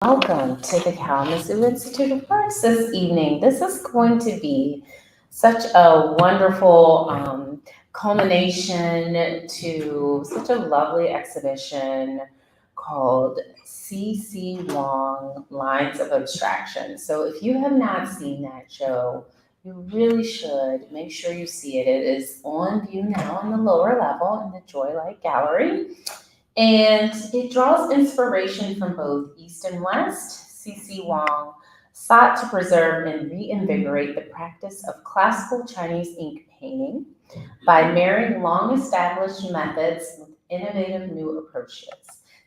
Welcome to the Kalamazoo Institute of Arts this evening. This is going to be such a wonderful culmination to such a lovely exhibition called C.C. Wang Lines of Abstraction. So if you have not seen that show, you really should make sure you see it. It is on view now on the lower level in the Joylight Gallery. And it draws inspiration from both East and West. C.C. Wang sought to preserve and reinvigorate the practice of classical Chinese ink painting by marrying long-established methods with innovative new approaches.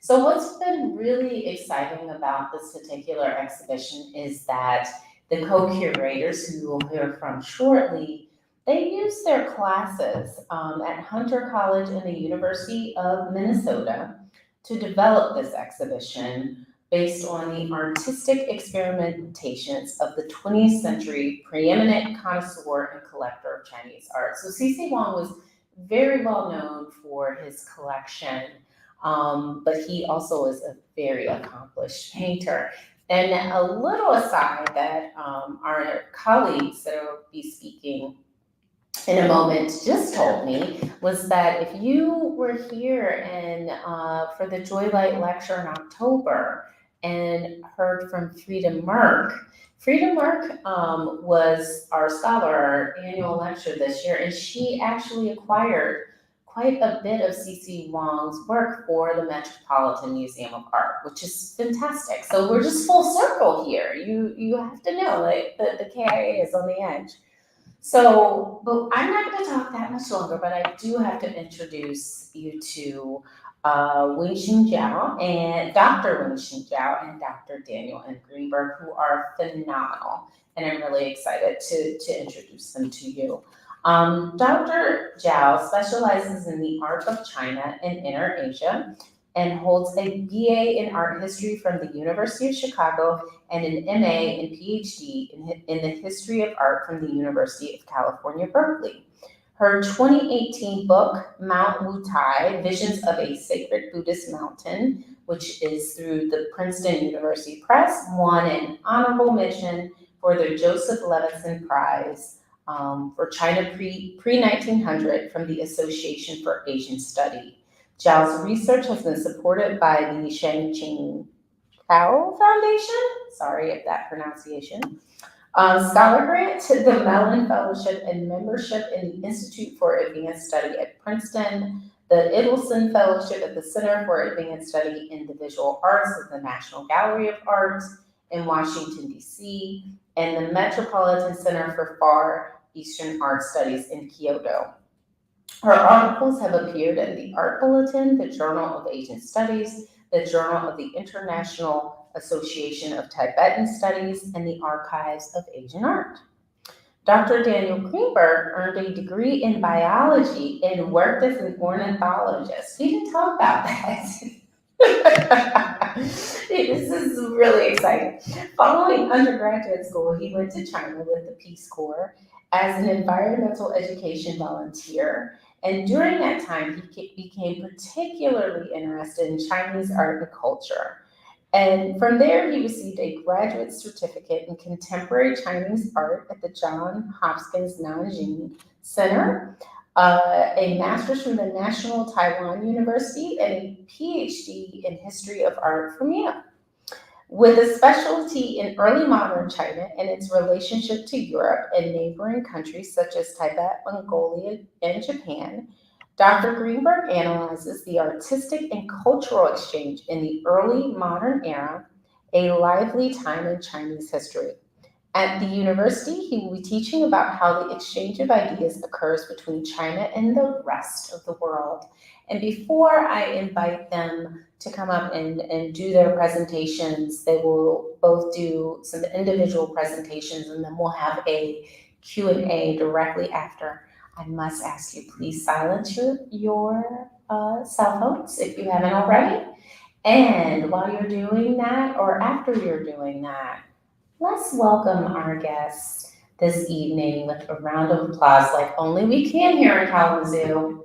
So what's been really exciting about this particular exhibition is that the co-curators, who you'll hear from shortly, they used their classes at Hunter College and the University of Minnesota to develop this exhibition based on the artistic experimentations of the 20th century preeminent connoisseur and collector of Chinese art. So C.C. Wang was very well known for his collection, but he also is a very accomplished painter. And a little aside that our colleagues that will be speaking in a moment just told me was that if you were here and for the Joylight lecture in October and heard from Frida Merck was our scholar, our annual lecture this year, and she actually acquired quite a bit of C.C. Wang's work for the Metropolitan Museum of Art, which is fantastic. So we're just full circle here. You have to know, like, the KIA is on the edge. So, but I'm not going to talk that much longer, but I do have to introduce you to Wen-shing and Dr. Wen-shing and Dr. Daniel and Greenberg, who are phenomenal, and I'm really excited to introduce them to you. Dr. Zhao specializes in the art of China and Inner Asia and holds a BA in art history from the University of Chicago and an MA and PhD in the history of art from the University of California, Berkeley. Her 2018 book, Mount Wutai, Visions of a Sacred Buddhist Mountain, which is through the Princeton University Press, won an honorable mention for the Joseph Levinson Prize for China pre-1900 from the Association for Asian Study. Zhao's research has been supported by the Shen Qing Kao Foundation, sorry if that pronunciation, Scholar Grant, the Mellon Fellowship, and membership in the Institute for Advanced Study at Princeton, the Idelson Fellowship at the Center for Advanced Study in the Visual Arts at the National Gallery of Art in Washington, D.C., and the Metropolitan Center for Far Eastern Art Studies in Kyoto. Her articles have appeared in the Art Bulletin, the Journal of Asian Studies, the Journal of the International Association of Tibetan Studies, and the Archives of Asian Art. Dr. Daniel Greenberg earned a degree in biology and worked as an ornithologist. We didn't talk about that. This is really exciting. Following undergraduate school, he went to China with the Peace Corps as an environmental education volunteer. And during that time, he became particularly interested in Chinese art and culture. And from there, he received a graduate certificate in contemporary Chinese art at the Johns Hopkins Nanjing Center, a master's from the National Taiwan University, and a PhD in history of art from Yale. With a specialty in early modern China and its relationship to Europe and neighboring countries such as Tibet, Mongolia, and Japan, Dr. Greenberg analyzes the artistic and cultural exchange in the early modern era, a lively time in Chinese history. At the university, he will be teaching about how the exchange of ideas occurs between China and the rest of the world. And before I invite them to come up and do their presentations, they will both do some individual presentations, and then we'll have a Q&A directly after. I must ask you, please silence your cell phones if you haven't already. And while you're doing that, or after you're doing that, let's welcome our guests this evening with a round of applause like only we can here in Kalamazoo.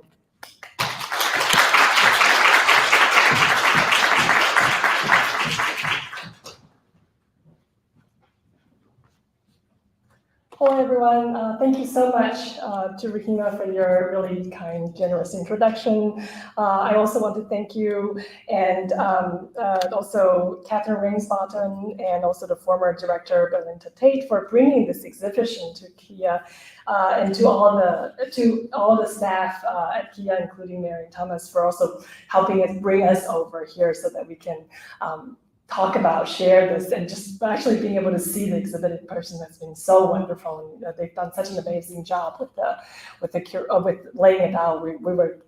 Hello, everyone. Thank you so much to Rahima for your really kind, generous introduction. I also want to thank you and also Catherine Rainsbottom and also the former director, Belinda Tate, for bringing this exhibition to Kia and to all the staff at Kia, including Mary and Thomas, for also helping us bring us over here so that we can talk about, share this, and just actually being able to see the exhibit in person has been so wonderful. And they've done such an amazing job with laying it out.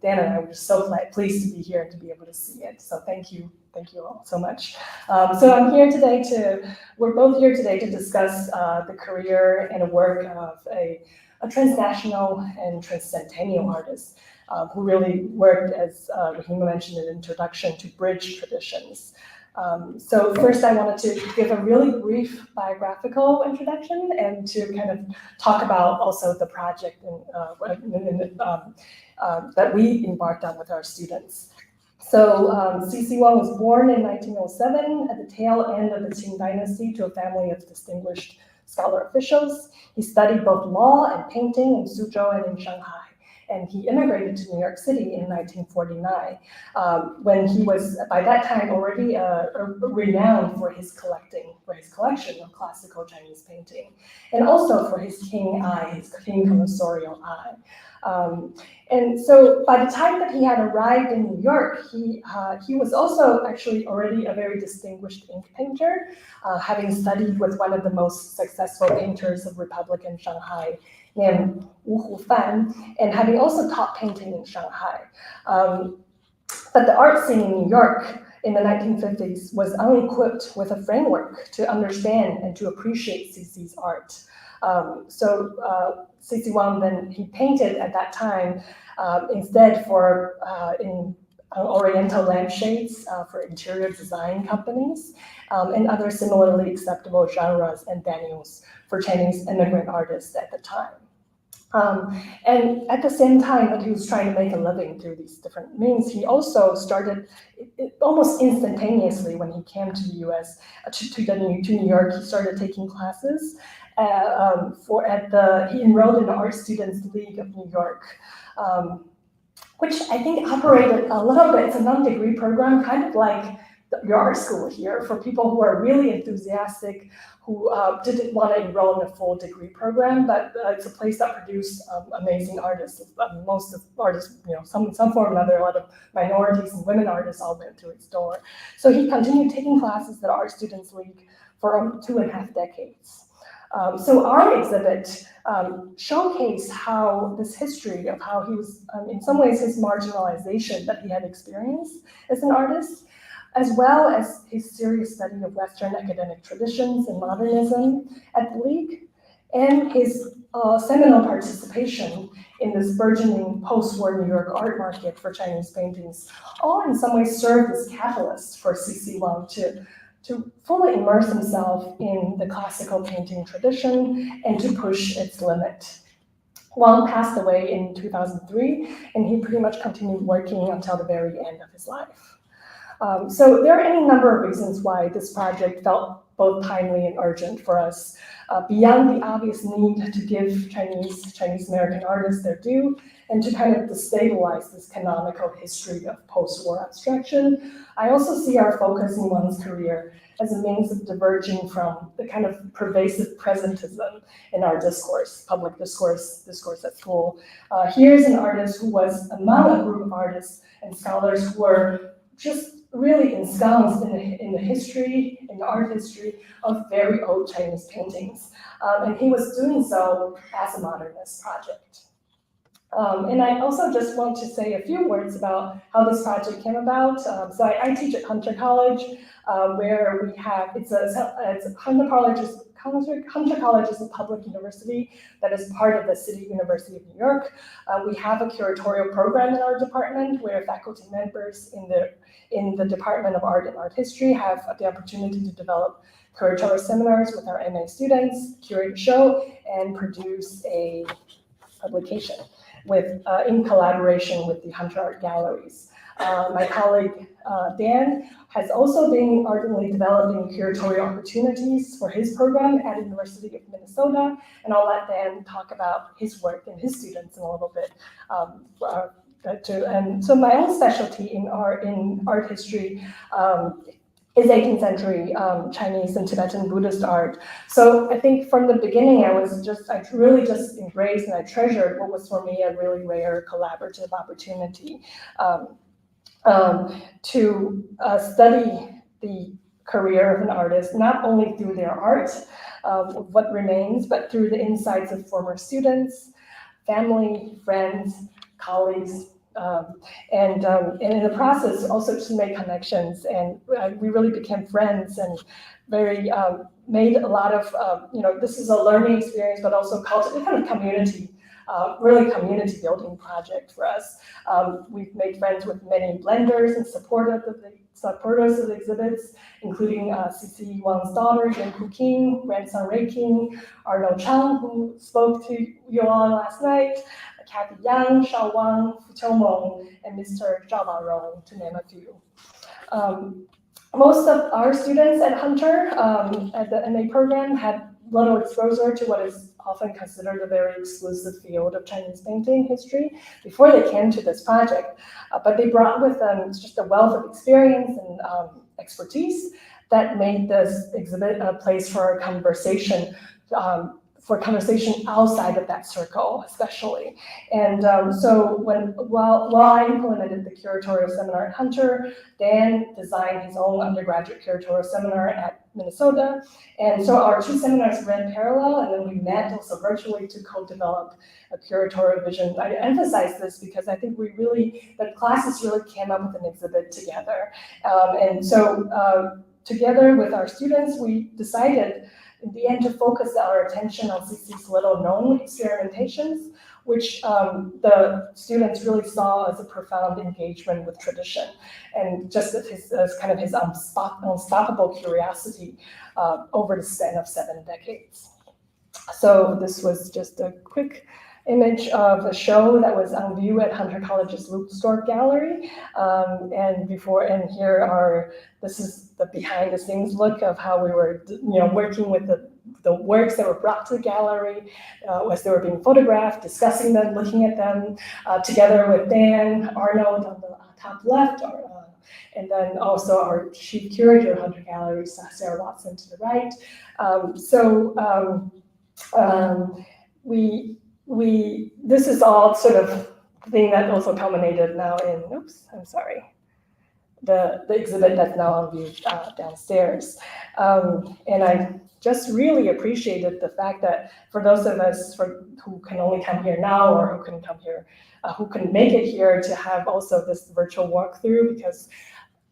Dan and I were just so pleased to be here and to be able to see it. So thank you all so much. So we're both here today to discuss the career and work of a transnational and transcendennial artist who really worked, as Rahima mentioned in the introduction, to bridge traditions. So first I wanted to give a really brief biographical introduction and to kind of talk about also the project that we embarked on with our students. So C.C. Wang was born in 1907 at the tail end of the Qing dynasty to a family of distinguished scholar officials. He studied both law and painting in Suzhou and in Shanghai. And he immigrated to New York City in 1949, when he was, by that time, already renowned for his collection of classical Chinese painting, and also for his Qing eye, his Qing curatorial eye. And so by the time that he had arrived in New York, he was also actually already a very distinguished ink painter, having studied with one of the most successful painters of Republican Shanghai, named Wu Fan, and having also taught painting in Shanghai. But the art scene in New York in the 1950s was unequipped with a framework to understand and to appreciate CC's art. So C.C. Wang then, he painted at that time instead in oriental lampshades for interior design companies and other similarly acceptable genres and venues for Chinese immigrant artists at the time. And at the same time that he was trying to make a living through these different means, he also started almost instantaneously when he came to the U.S. to New York. He started taking classes he enrolled in the Art Students League of New York, which I think operated a little bit. It's a non-degree program, kind of like your art school here, for people who are really enthusiastic, who didn't want to enroll in a full degree program, but it's a place that produced amazing artists. Most of artists, some form or another, a lot of minorities and women artists all went through its door. So he continued taking classes at the Art Students League for 2.5 decades. So our exhibit showcased how this history of how he was, in some ways, his marginalization that he had experienced as an artist, as well as his serious study of Western academic traditions and modernism at the League, and his seminal participation in this burgeoning post-war New York art market for Chinese paintings, all in some ways served as catalysts for C.C. Wang to fully immerse himself in the classical painting tradition and to push its limit. Wang passed away in 2003, and he pretty much continued working until the very end of his life. So there are any number of reasons why this project felt both timely and urgent for us, beyond the obvious need to give Chinese American artists their due and to kind of destabilize this canonical history of post-war abstraction. I also see our focus in Wang's career as a means of diverging from the kind of pervasive presentism in our discourse, public discourse at school. Here's an artist who was among a group of artists and scholars who were just really ensconced in the art history of very old Chinese paintings. And he was doing so as a modernist project. And I also just want to say a few words about how this project came about. So I teach at Hunter College, where we have, Hunter College is a public university that is part of the City University of New York. We have a curatorial program in our department where faculty members in the Department of Art and Art History have the opportunity to develop curatorial seminars with our MA students, curate a show, and produce a publication in collaboration with the Hunter Art Galleries. My colleague Dan has also been ardently developing curatorial opportunities for his program at the University of Minnesota, and I'll let Dan talk about his work and his students in a little bit. And so my own specialty in art history is 18th century Chinese and Tibetan Buddhist art. So I think from the beginning, I really just embraced and I treasured what was for me a really rare collaborative opportunity to study the career of an artist, not only through their art, what remains, but through the insights of former students, family, friends, colleagues, and in the process also to make connections, and we really became friends and very made a lot of this is a learning experience, but also cultivated kind of community, really community building project for us. We've made friends with many blenders and supporters of the exhibits, including CC Wang's daughter, Yanku King, grandson Ray King, Arnold Chang, who spoke to you all last night, Kathy Yang, Shao Wang, Fu Qiumeng, and Mr. Zhao Barong, to name a few. Most of our students at Hunter at the MA program had little exposure to what is often considered a very exclusive field of Chinese painting history before they came to this project. But they brought with them just a wealth of experience and expertise that made this exhibit a place for a conversation, outside of that circle, especially. And so while I implemented the curatorial seminar at Hunter, Dan designed his own undergraduate curatorial seminar at Minnesota. And so our two seminars ran parallel, and then we met also virtually to co-develop a curatorial vision. I emphasize this because I think the classes really came up with an exhibit together. And so together with our students, we decided in the end to focus our attention on CC's little-known experimentations, which the students really saw as a profound engagement with tradition, and just as his unstoppable curiosity over the span of 7 decades. So this was just a quick image of a show that was on view at Hunter College's Luxdorf Gallery, and here this is the behind-the-scenes look of how we were, working with the works that were brought to the gallery as they were being photographed, discussing them, looking at them, together with Dan, Arnold on the top left, and then also our chief curator of Hunter Gallery, Sarah Watson, to the right. This is all sort of thing that also culminated now in, the exhibit that's now on view downstairs. And I just really appreciated the fact that for those of us who can only come here now, or who couldn't come here, who couldn't make it here, to have also this virtual walkthrough, because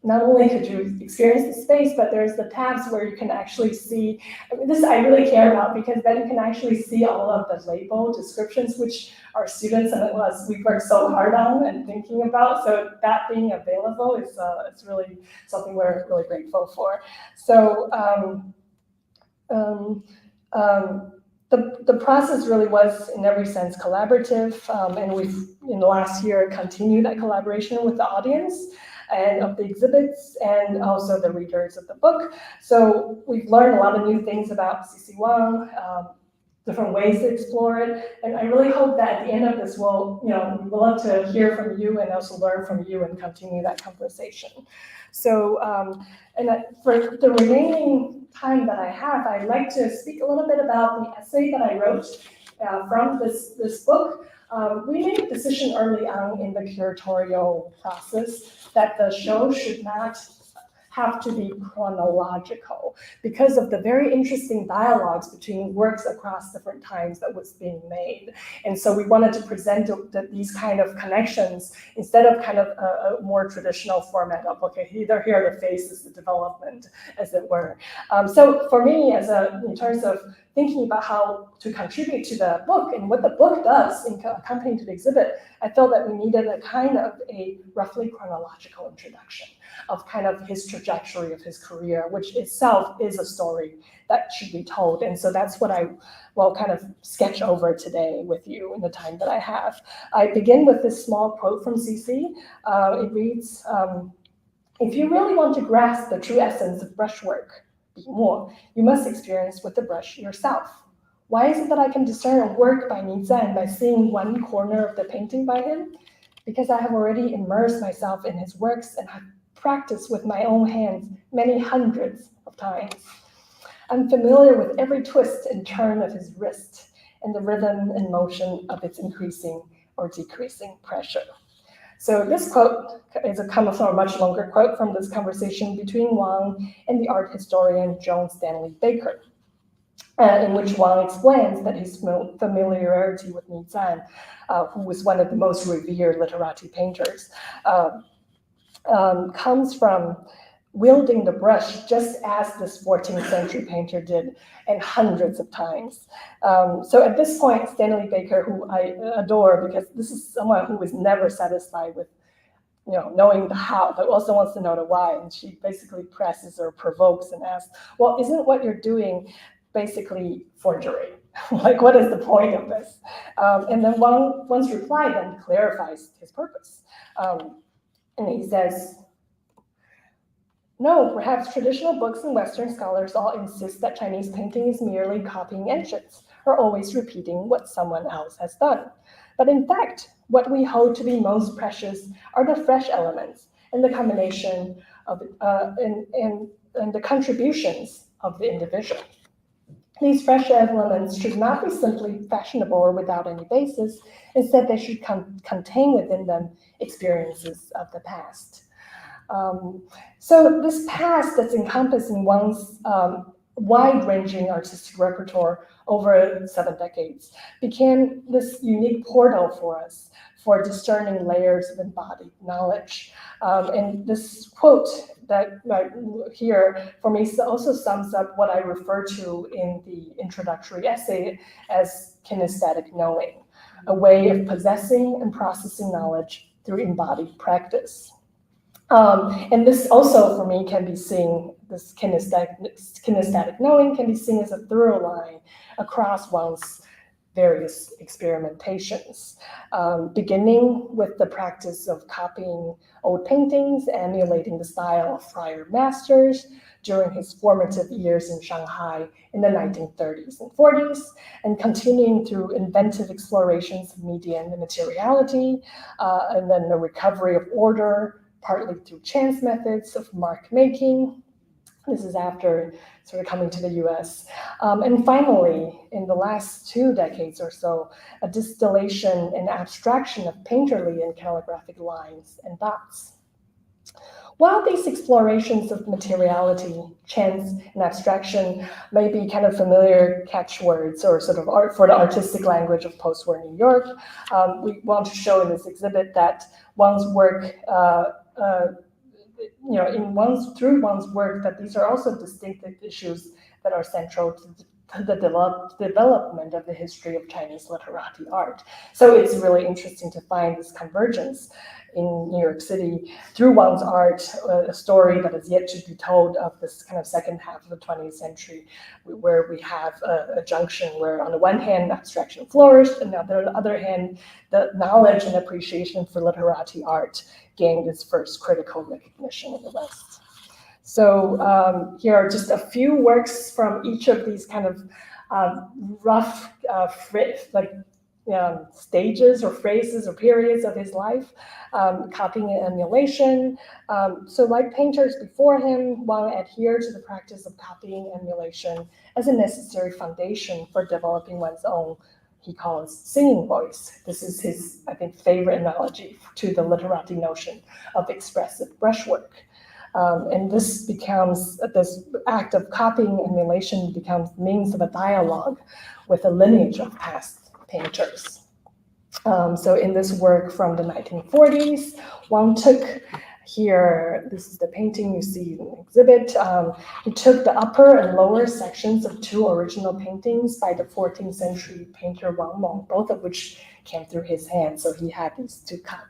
not only could you experience the space, but there's the tabs where you can actually see, this I really care about, because then you can actually see all of the label descriptions, which our students and we worked so hard on and thinking about. So that being available is it's really something we're really grateful for. So the process really was, in every sense, collaborative, and we've, in the last year, continued that collaboration with the audience and of the exhibits, and also the readers of the book. So we've learned a lot of new things about CC Wang, different ways to explore it, and I really hope that at the end of this, we'd love to hear from you and also learn from you and continue that conversation. So, for the remaining time that I have, I'd like to speak a little bit about the essay that I wrote from this book. We made a decision early on in the curatorial process that the show should not have to be chronological because of the very interesting dialogues between works across different times that was being made. And so we wanted to present these kind of connections instead of kind of a more traditional format of, okay, here are the phases of development, as it were. So for me, in terms of thinking about how to contribute to the book and what the book does in accompanying to the exhibit, I felt that we needed a kind of a roughly chronological introduction of kind of his trajectory trajectory of his career, which itself is a story that should be told. And so that's what I will kind of sketch over today with you in the time that I have. I begin with this small quote from CC. It reads, if you really want to grasp the true essence of brushwork, you must experience with the brush yourself. Why is it that I can discern a work by Nizan by seeing one corner of the painting by him? Because I have already immersed myself in his works and have practiced with my own hands many hundreds of times. I'm familiar with every twist and turn of his wrist and the rhythm and motion of its increasing or decreasing pressure. So this quote comes from a much longer quote from this conversation between Wang and the art historian Joan Stanley Baker, in which Wang explains that his familiarity with Nizan, who was one of the most revered literati painters, comes from wielding the brush just as this 14th century painter did, and hundreds of times. So at this point, Stanley Baker, who I adore because this is someone who was never satisfied with knowing the how, but also wants to know the why. And she basically presses or provokes and asks, well, isn't what you're doing basically forgery? Like, what is the point of this? And then Wang's reply then clarifies his purpose. And he says, no, perhaps traditional books and Western scholars all insist that Chinese painting is merely copying ancients or always repeating what someone else has done. But in fact, what we hold to be most precious are the fresh elements and the combination of and the contributions of the individual. These fresh elements should not be simply fashionable or without any basis. Instead, they should contain within them experiences of the past. So this past that's encompassed in Wang's wide-ranging artistic repertoire over 7 decades became this unique portal for us for discerning layers of embodied knowledge. And this quote that here for me also sums up what I refer to in the introductory essay as kinesthetic knowing, a way of possessing and processing knowledge through embodied practice. And this also, for me, can be seen, this kinesthetic knowing can be seen as a through line across Wang's various experimentations, beginning with the practice of copying old paintings, emulating the style of prior masters during his formative years in Shanghai in the 1930s and 40s, and continuing through inventive explorations of medium and materiality, and then the recovery of order, partly through chance methods of mark making. This is after sort of coming to the US. And finally, in the last 2 decades or so, a distillation and abstraction of painterly and calligraphic lines and dots. While these explorations of materiality, chance, and abstraction may be kind of familiar catchwords or sort of art for the artistic language of post-war New York, we want to show in this exhibit that Wang's work through Wang's work, that these are also distinctive issues that are central to the development of the history of Chinese literati art. So it's really interesting to find this convergence in New York City through Wang's art, a story that is yet to be told of this kind of second half of the 20th century, where we have a junction where on the one hand, abstraction flourished, and on the other hand, the knowledge and appreciation for literati art gained its first critical recognition in the West. So here are just a few works from each of these kind of rough stages or phases or periods of his life, copying and emulation. So like painters before him, Wang adhered to the practice of copying and emulation as a necessary foundation for developing one's own, he calls, singing voice. This is his, I think, favorite analogy to the literati notion of expressive brushwork. And this act of copying and emulation becomes means of a dialogue with a lineage of past painters. So in this work from the 1940s, Wang took Here, this is the painting you see in the exhibit. He took the upper and lower sections of two original paintings by the 14th century painter Wang, both of which came through his hands, so he had these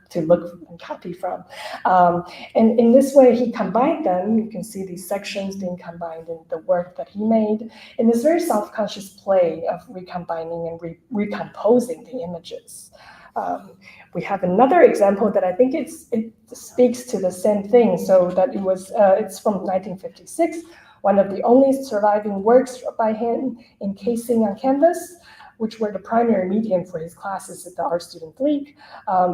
to look and copy from. And in this way, he combined them. You can see these sections being combined in the work that he made in this very self-conscious play of recombining and recomposing the images. We have another example that I think it speaks to the same thing. So that it's from 1956, one of the only surviving works by him encasing on canvas, which were the primary medium for his classes at the Art Student League,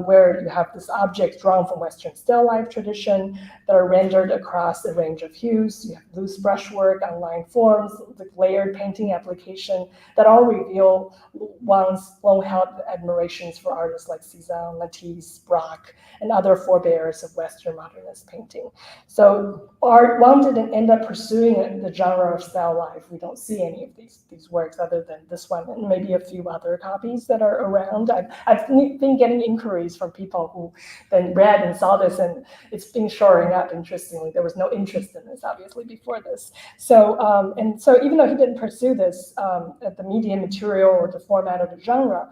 where you have this object drawn from Western still life tradition that are rendered across a range of hues. You have loose brushwork on line forms, the layered painting application that all reveal Wang's long-held admirations for artists like Cézanne, Matisse, Braque, and other forebears of Western modernist painting. So Wang didn't end up pursuing the genre of still life. We don't see any of these works other than this one and maybe a few other copies that are around. I've been getting inquiries from people who then read and saw this, and it's been shoring up. Interestingly, there was no interest in this obviously before this. So so even though he didn't pursue this at the medium material or the format or the genre,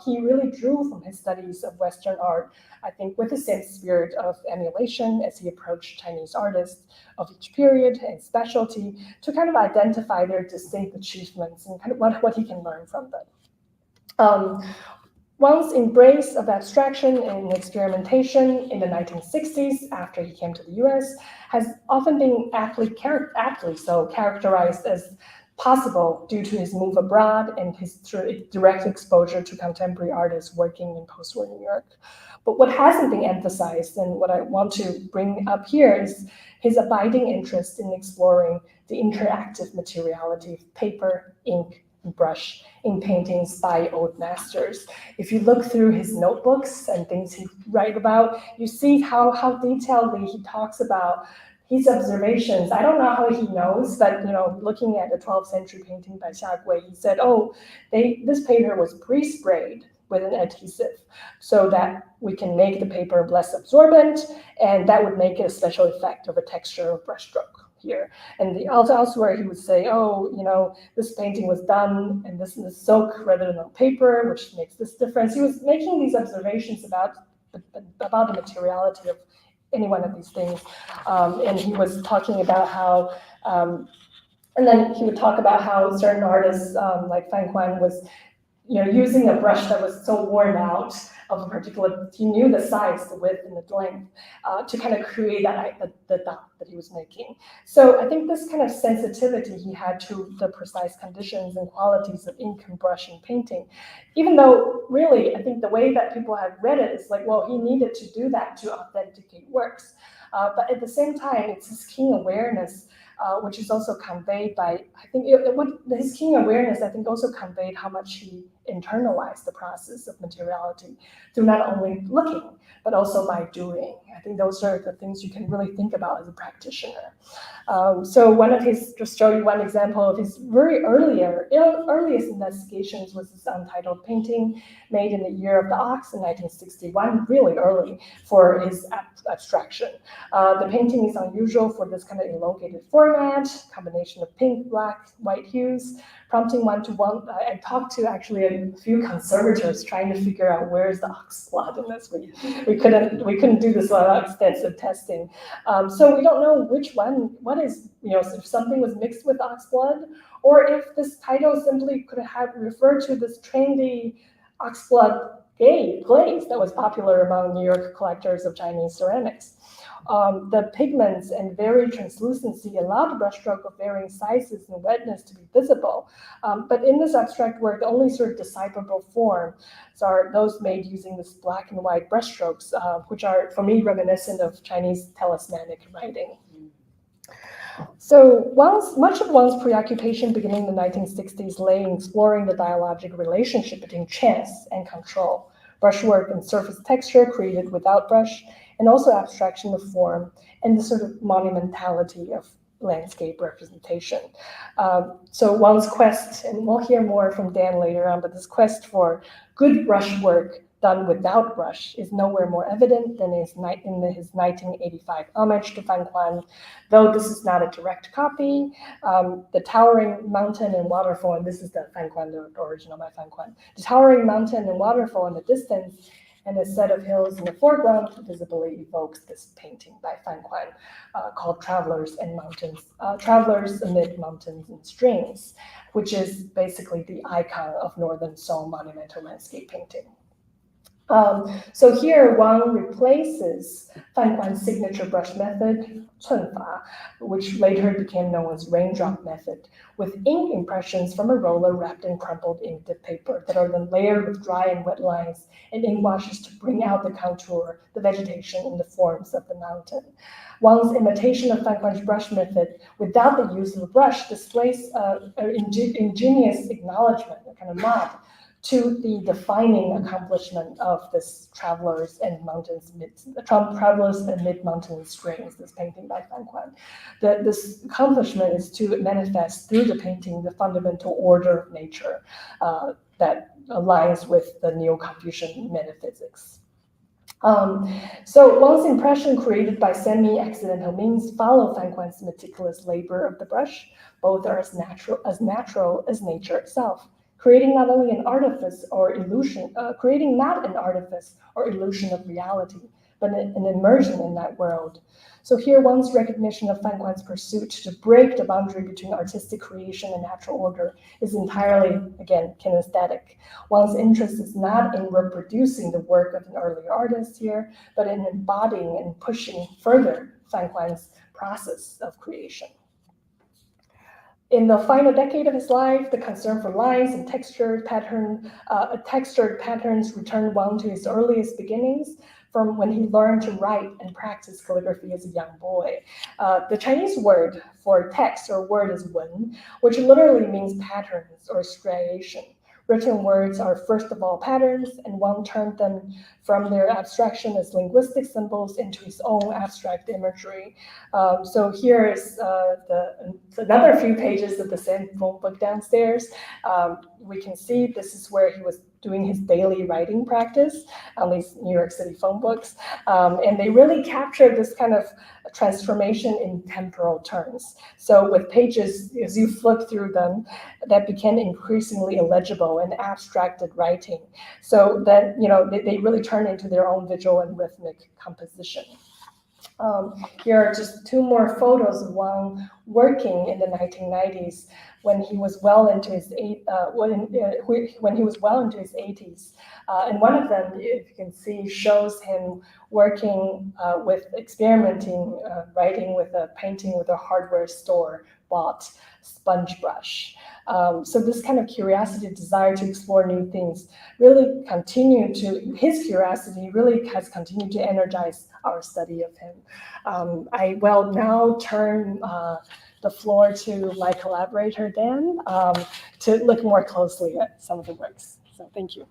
he really drew from his studies of Western art, I think, with the same spirit of emulation as he approached Chinese artists of each period and specialty to kind of identify their distinct achievements and kind of what he can learn from them. Wang's embrace of abstraction and experimentation in the 1960s, after he came to the US, has often been aptly so characterized as possible due to his move abroad and his direct exposure to contemporary artists working in post-war New York. But what hasn't been emphasized, and what I want to bring up here, is his abiding interest in exploring the interactive materiality of paper, ink, and brush in paintings by old masters. If you look through his notebooks and things he write about, you see how detailedly he talks about his observations. I don't know how he knows, but looking at a 12th century painting by Xia Gui, he said, this paper was pre-sprayed with an adhesive so that we can make the paper less absorbent, and that would make it a special effect of a texture of brushstroke here. And elsewhere he would say, this painting was done and this is silk rather than on paper, which makes this difference. He was making these observations about the materiality of any one of these things. And he was talking about how, and then he would talk about how certain artists like Fan Quan was using a brush that was so worn out of a particular, he knew the size, the width, and the length to kind of create the dot that he was making. So I think this kind of sensitivity he had to the precise conditions and qualities of ink and brush and painting, even though really I think the way that people have read it is like, well, he needed to do that to authenticate works. But at the same time, it's his keen awareness, which is also conveyed by, I think, his keen awareness, I think, also conveyed how much he internalized the process of materiality through not only looking, but also by doing. I think those are the things you can really think about as a practitioner. So one of his, just show you one example of his very earliest investigations was this untitled painting made in the year of the ox in 1961, really early for his abstraction. The painting is unusual for this kind of elongated format, combination of pink, black, white hues, prompting one to one. I talked to actually a few conservators trying to figure out where's the ox blood in this. We couldn't do this without extensive testing. So we don't know what is, if something was mixed with ox blood, or if this title simply could have referred to this trendy ox blood glaze that was popular among New York collectors of Chinese ceramics. The pigments and varied translucency allow the brushstroke of varying sizes and wetness to be visible. But in this abstract work, the only sort of decipherable forms are those made using this black and white brushstrokes, which are, for me, reminiscent of Chinese talismanic writing. So much of Wang's preoccupation beginning in the 1960s lay in exploring the dialogic relationship between chance and control, brushwork and surface texture created without brush, and also abstraction of form and the sort of monumentality of landscape representation. So Wang's quest, and we'll hear more from Dan later on, but this quest for good brushwork done without brush is nowhere more evident than in his 1985 homage to Fan Quan. Though this is not a direct copy, the towering mountain and waterfall, and this is the Fan Quan, the original by Fan Quan, the towering mountain and waterfall in the distance and a set of hills in the foreground visibly evokes this painting by Fan Quan called Travelers Amid Mountains and Streams, which is basically the icon of Northern Song monumental landscape painting. So here Wang replaces Fan Quan's signature brush method, 寸法, which later became known as raindrop method, with ink impressions from a roller wrapped in crumpled inked paper that are then layered with dry and wet lines and ink washes to bring out the contour, the vegetation, and the forms of the mountain. Wang's imitation of Fan Quan's brush method without the use of a brush displays an ingenious acknowledgement, a kind of nod, to the defining accomplishment of this Travelers Amid Mountain Streams, this painting by Fan Quan. This accomplishment is to manifest through the painting the fundamental order of nature that aligns with the Neo-Confucian metaphysics. So Wang's impression created by semi-accidental means follow Fan Quan's meticulous labor of the brush. Both are as natural as nature itself, creating not only an artifice or illusion, creating not an artifice or illusion of reality, but an immersion in that world. So here Wang's recognition of Fan Quan's pursuit to break the boundary between artistic creation and natural order is entirely, again, kinesthetic. Wang's interest is not in reproducing the work of an earlier artist here, but in embodying and pushing further Fan Quan's process of creation. In the final decade of his life, the concern for lines and textured patterns returned Wang to his earliest beginnings from when he learned to write and practice calligraphy as a young boy. The Chinese word for text or word is wen, which literally means patterns or striation. Written words are first of all patterns, and Wang turned them from their abstraction as linguistic symbols into his own abstract imagery. So here is another few pages of the same phone book downstairs. We can see this is where he was doing his daily writing practice on these New York City phone books. And they really capture this kind of transformation in temporal terms. So with pages, as you flip through them, that became increasingly illegible and abstracted writing. So that, they really turn into their own visual and rhythmic composition. Here are just two more photos of Wang working in the 1990s when he was well into his 80s. And one of them, if you can see, shows him working with experimenting, writing with a painting with a hardware store bought sponge brush. So this kind of curiosity, desire to explore new things, his curiosity really has continued to energize our study of him. I will now turn the floor to my collaborator, Dan, to look more closely at some of the works. So thank you.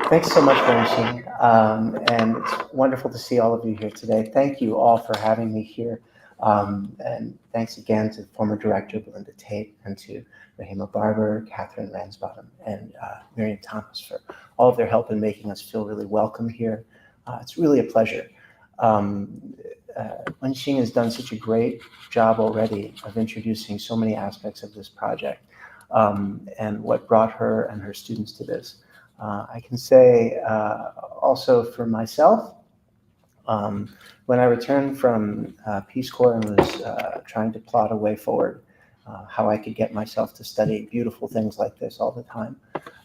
Thanks so much, Wen-shing, and it's wonderful to see all of you here today. Thank you all for having me here, and thanks again to former director Belinda Tate and to Rahima Barber, Catherine Ransbottom, and Miriam Thomas for all of their help in making us feel really welcome here. It's really a pleasure. Wen-shing has done such a great job already of introducing so many aspects of this project and what brought her and her students to this. I can say also for myself, when I returned from Peace Corps and was trying to plot a way forward, how I could get myself to study beautiful things like this all the time,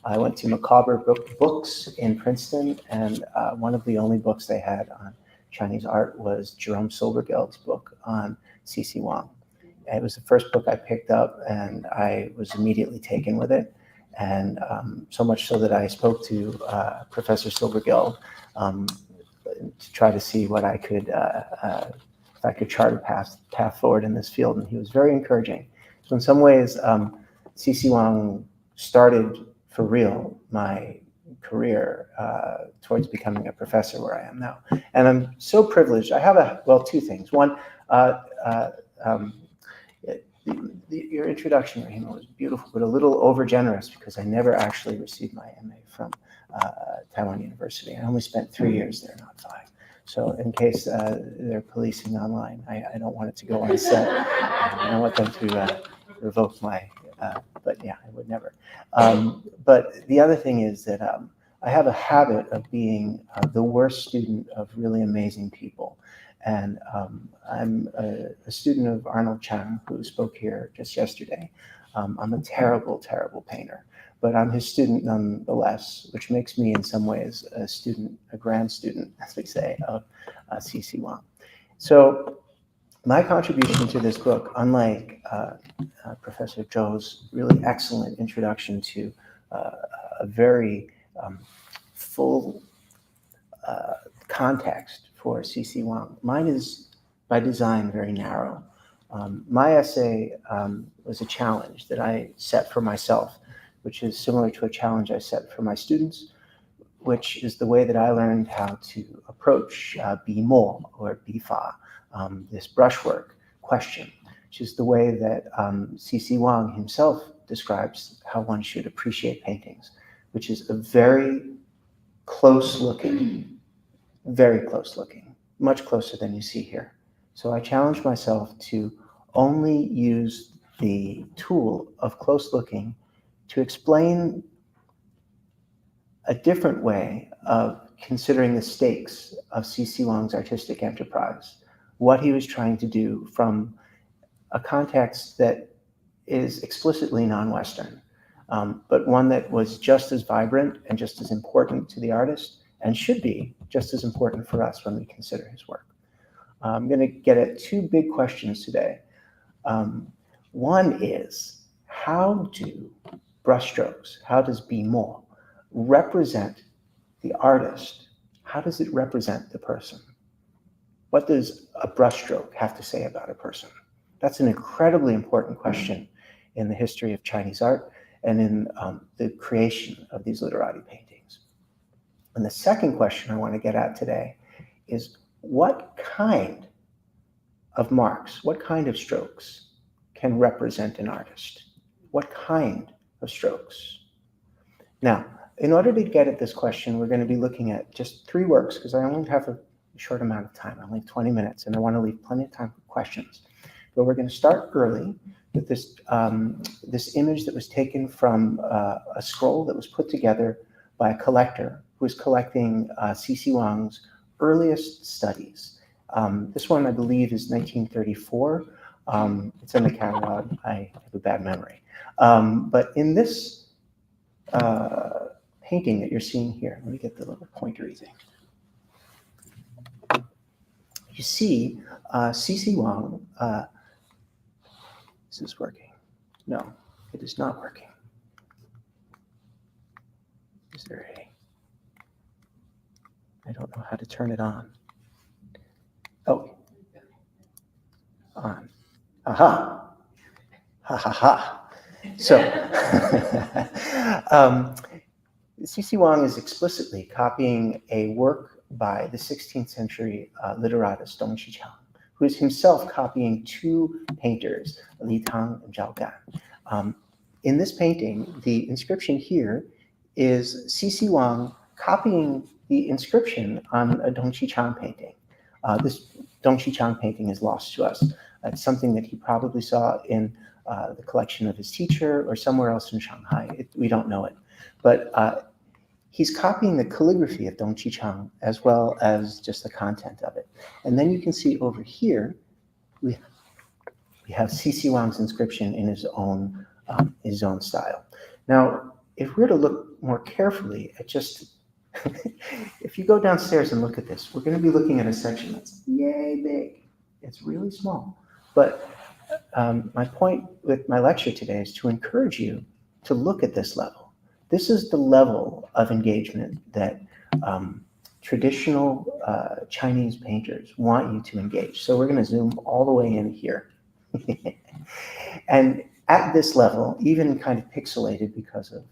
I went to Macabre Books in Princeton, and one of the only books they had on Chinese art was Jerome Silbergeld's book on C.C. Wang. It was the first book I picked up, and I was immediately taken with it. And so much so that I spoke to Professor Silbergeld to try to see what I could, if I could chart a path forward in this field. And he was very encouraging. So in some ways, C.C. Wang started for real my career towards becoming a professor where I am now. And I'm so privileged. I have two things. One, your introduction, Rahima, was beautiful, but a little overgenerous because I never actually received my MA from Taiwan University. I only spent 3 years there, not 5. So in case they're policing online, I don't want it to go unsaid. I don't want them to revoke my, but yeah, I would never. But the other thing is that I have a habit of being the worst student of really amazing people. And I'm a student of Arnold Chang, who spoke here just yesterday. I'm a terrible, terrible painter, but I'm his student nonetheless, which makes me in some ways a grand student, as we say, of C.C. Wang. So my contribution to this book, unlike Professor Zhou's really excellent introduction to a very full context for C.C. Wang, mine is by design very narrow. My essay was a challenge that I set for myself, which is similar to a challenge I set for my students, which is the way that I learned how to approach bimo or bifa, this brushwork question, which is the way that C.C. Wang himself describes how one should appreciate paintings, which is a very close looking, much closer than you see here. So I challenged myself to only use the tool of close looking to explain a different way of considering the stakes of C.C. Wang's artistic enterprise, what he was trying to do from a context that is explicitly non-Western, but one that was just as vibrant and just as important to the artist and should be just as important for us when we consider his work. I'm going to get at two big questions today. One is, how do brushstrokes, how does bimo represent the artist? How does it represent the person? What does a brushstroke have to say about a person? That's an incredibly important question in the history of Chinese art and in the creation of these literati paintings. And the second question I want to get at today is, what kind of marks, what kind of strokes can represent an artist? What kind of strokes? Now, in order to get at this question, we're going to be looking at just 3 works, because I only have a short amount of time, only 20 minutes, and I want to leave plenty of time for questions. But we're going to start early with this, this image that was taken from a scroll that was put together by a collector who was collecting C.C. Wang's earliest studies. This one, I believe, is 1934. It's in the catalog. I have a bad memory. But in this painting that you're seeing here, let me get the little pointery thing. You see C.C. Wang, is this working? No, it is not working. Is there I don't know how to turn it on. Oh, on. Aha. Ha ha ha. So, C.C. Wang is explicitly copying a work by the 16th century literatist Dong Qichang, who is himself copying 2 painters, Li Tang and Zhao Gan. In this painting, the inscription here is C.C. Wang copying the inscription on a Dong Qichang painting. This Dong Qichang painting is lost to us. It's something that he probably saw in the collection of his teacher or somewhere else in Shanghai. We don't know it. But he's copying the calligraphy of Dong Qichang as well as just the content of it. And then you can see over here, we have C.C. Wang's inscription in his own style. Now, if we're to look more carefully at just, if you go downstairs and look at this, we're going to be looking at a section that's yay big. It's really small. But my point with my lecture today is to encourage you to look at this level. This is the level of engagement that traditional Chinese painters want you to engage. So we're going to zoom all the way in here. And at this level, even kind of pixelated because of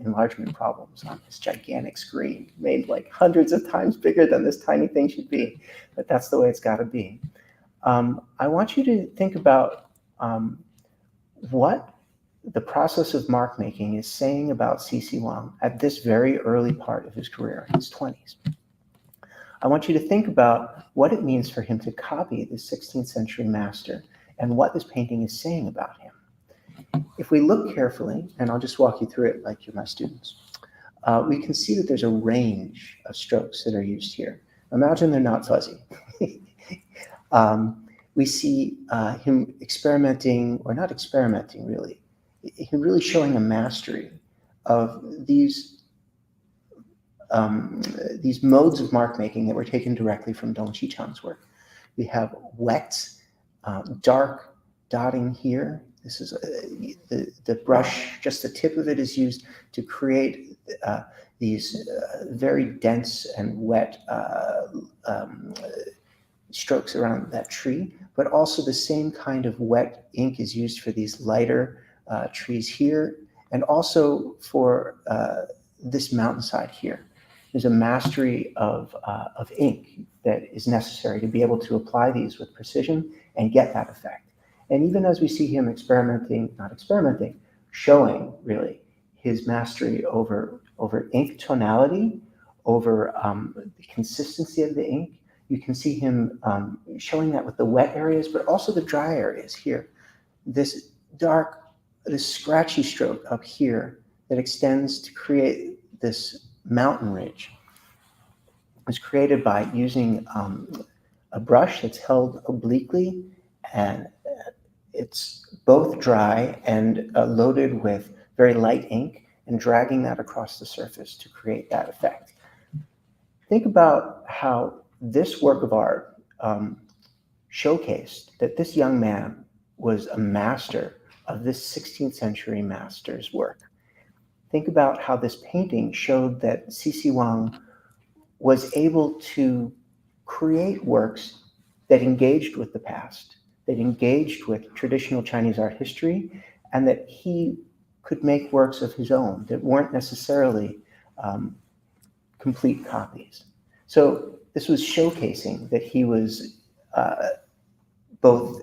enlargement problems on this gigantic screen, made like hundreds of times bigger than this tiny thing should be, but that's the way it's got to be. I want you to think about what the process of mark making is saying about C.C. Wang at this very early part of his career, his 20s. I want you to think about what it means for him to copy the 16th century master and what this painting is saying about him. If we look carefully, and I'll just walk you through it like you're my students, we can see that there's a range of strokes that are used here. Imagine they're not fuzzy. We see him experimenting, or not experimenting really, him really showing a mastery of these modes of mark making that were taken directly from Dong Qichang's work. We have wet, dark dotting here. This is the brush, just the tip of it is used to create these very dense and wet strokes around that tree, but also the same kind of wet ink is used for these lighter trees here, and also for this mountainside here. There's a mastery of ink that is necessary to be able to apply these with precision and get that effect. And even as we see him showing really his mastery over ink tonality, over the consistency of the ink, you can see him showing that with the wet areas, but also the dry areas here. This dark, this scratchy stroke up here that extends to create this mountain ridge is created by using a brush that's held obliquely, and it's both dry and loaded with very light ink, and dragging that across the surface to create that effect. Think about how this work of art showcased that this young man was a master of this 16th century master's work. Think about how this painting showed that C.C. Wang was able to create works that engaged with the past, that engaged with traditional Chinese art history, and that he could make works of his own that weren't necessarily complete copies. So this was showcasing that he was both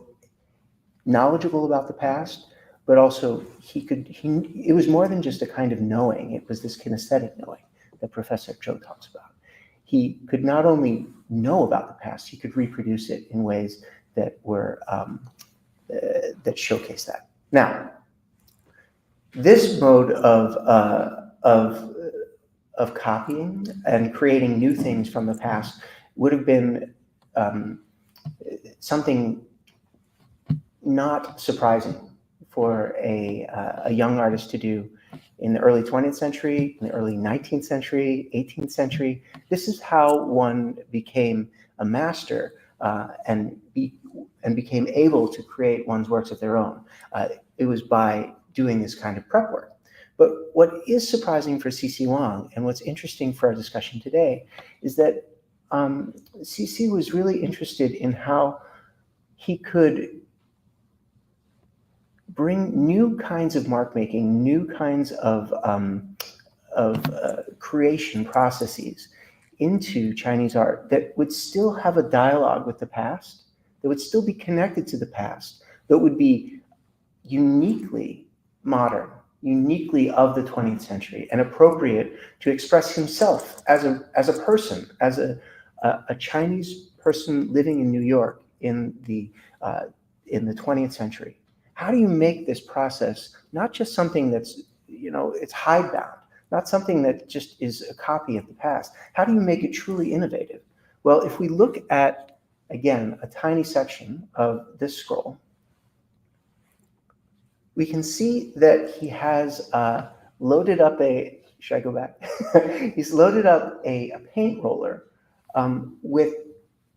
knowledgeable about the past, but also it was more than just a kind of knowing. It was this kinesthetic knowing that Professor Chou talks about. He could not only know about the past, he could reproduce it in ways that were that showcase that. Now, this mode of copying and creating new things from the past would have been something not surprising for a young artist to do in the early 20th century, in the early 19th century, 18th century. This is how one became a master and became able to create one's works of their own. It was by doing this kind of prep work. But what is surprising for C.C. Wang, and what's interesting for our discussion today, is that C.C. was really interested in how he could bring new kinds of mark making, new kinds of creation processes into Chinese art that would still have a dialogue with the past, that would still be connected to the past, that would be uniquely modern, uniquely of the 20th century, and appropriate to express himself as a person, as a Chinese person living in New York in the 20th century. How do you make this process not just something that's, it's hidebound, not something that just is a copy of the past? How do you make it truly innovative? Well, if we look at, again, a tiny section of this scroll, we can see that he has loaded up should I go back? He's loaded up a paint roller with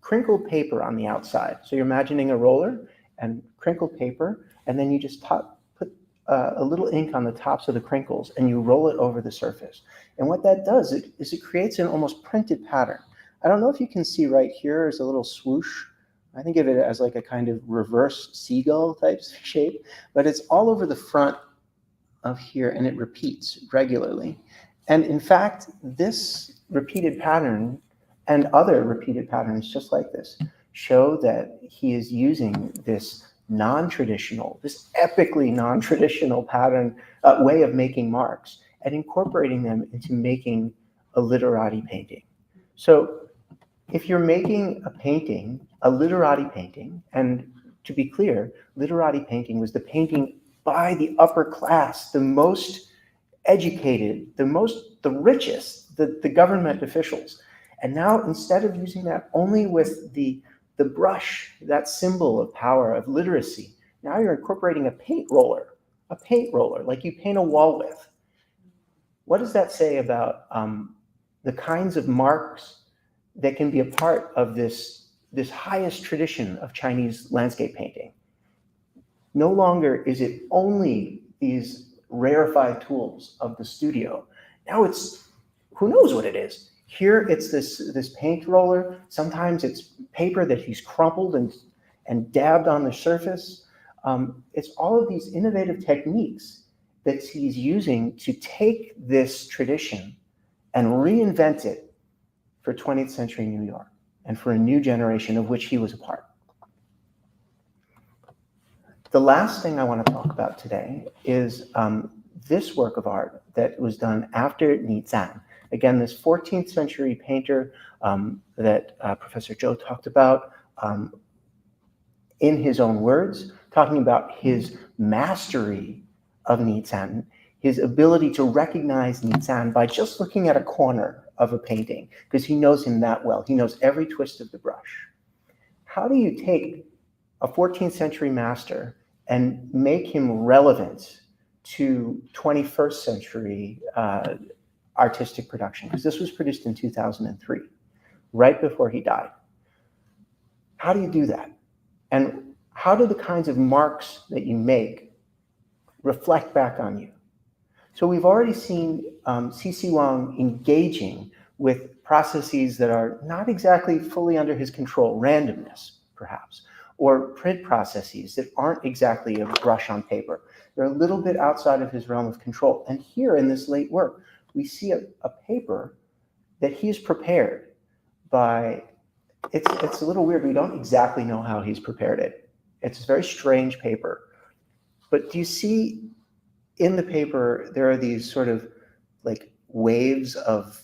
crinkled paper on the outside. So you're imagining a roller and crinkled paper, and then you just put a little ink on the tops of the crinkles and you roll it over the surface. And what that does is it creates an almost printed pattern. I don't know if you can see right here is a little swoosh I think of it as like a kind of reverse seagull type shape, but it's all over the front of here and it repeats regularly. And in fact, this repeated pattern and other repeated patterns just like this show that he is using this non-traditional, this epically non-traditional pattern, way of making marks and incorporating them into making a literati painting. So if you're making a painting, a literati painting, and to be clear, literati painting was the painting by the upper class, the most educated, the richest, the government officials. And now instead of using that only with the brush, that symbol of power, of literacy, now you're incorporating a paint roller like you paint a wall with. What does that say about the kinds of marks that can be a part of this highest tradition of Chinese landscape painting? No longer is it only these rarefied tools of the studio. Now it's, who knows what it is? Here it's this paint roller. Sometimes it's paper that he's crumpled and dabbed on the surface. It's all of these innovative techniques that he's using to take this tradition and reinvent it for 20th century New York and for a new generation of which he was a part. The last thing I want to talk about today is this work of art that was done after Ni Zan. Again, this 14th century painter that Professor Zhou talked about in his own words, talking about his mastery of Ni Zan, his ability to recognize Ni Zan by just looking at a corner of a painting, because he knows him that well. He knows every twist of the brush. How do you take a 14th century master and make him relevant to 21st century artistic production? Because this was produced in 2003, right before he died. How do you do that? And how do the kinds of marks that you make reflect back on you? So we've already seen C.C. Wang engaging with processes that are not exactly fully under his control, randomness, perhaps, or print processes that aren't exactly a brush on paper. They're a little bit outside of his realm of control. And here in this late work, we see a paper that he's prepared by, it's a little weird. We don't exactly know how he's prepared it. It's a very strange paper. But do you see in the paper, there are these sort of like waves of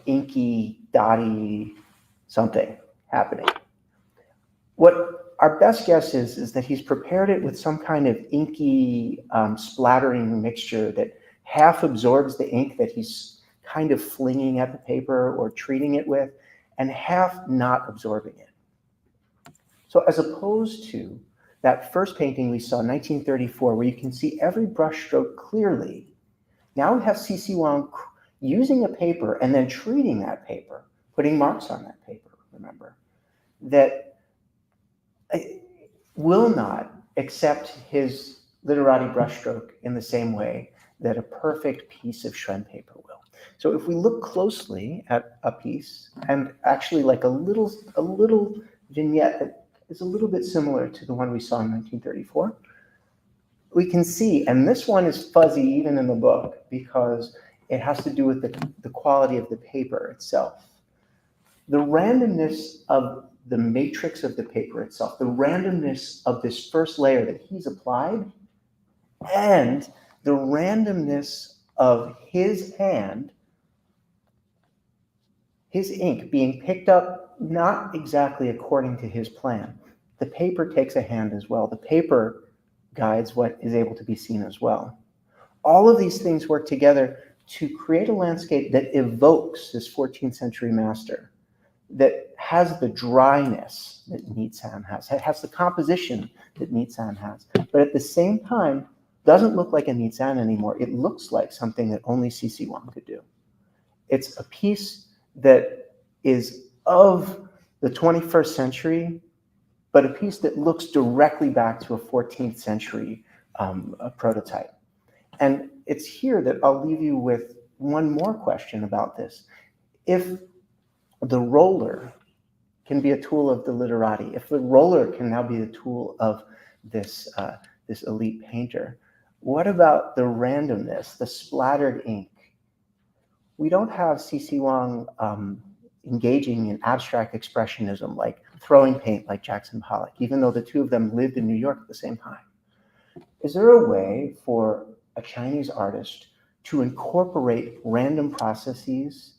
inky, dotty something happening. What our best guess is that he's prepared it with some kind of inky splattering mixture that half absorbs the ink that he's kind of flinging at the paper or treating it with, and half not absorbing it. So as opposed to that first painting we saw in 1934, where you can see every brushstroke clearly, now we have C.C. Wang using a paper and then treating that paper, putting marks on that paper, remember, that will not accept his literati brushstroke in the same way that a perfect piece of Shren paper will. So if we look closely at a piece, and actually like a little vignette that is a little bit similar to the one we saw in 1934, we can see, and this one is fuzzy even in the book because it has to do with the quality of the paper itself. The randomness of the matrix of the paper itself, the randomness of this first layer that he's applied, and the randomness of his hand, his ink being picked up not exactly according to his plan. The paper takes a hand as well. The paper guides what is able to be seen as well. All of these things work together to create a landscape that evokes this 14th century master, that has the dryness that Ni Zan has, it has the composition that Ni Zan has, but at the same time, doesn't look like a Ni Zan anymore. It looks like something that only C.C. Wang could do. It's a piece that is of the 21st century, but a piece that looks directly back to a 14th century prototype. And it's here that I'll leave you with one more question about this. If the roller can be a tool of the literati, if the roller can now be a tool of this, this elite painter, what about the randomness, the splattered ink? We don't have C.C. Wang engaging in abstract expressionism, like throwing paint like Jackson Pollock, even though the two of them lived in New York at the same time. Is there a way for a Chinese artist to incorporate random processes,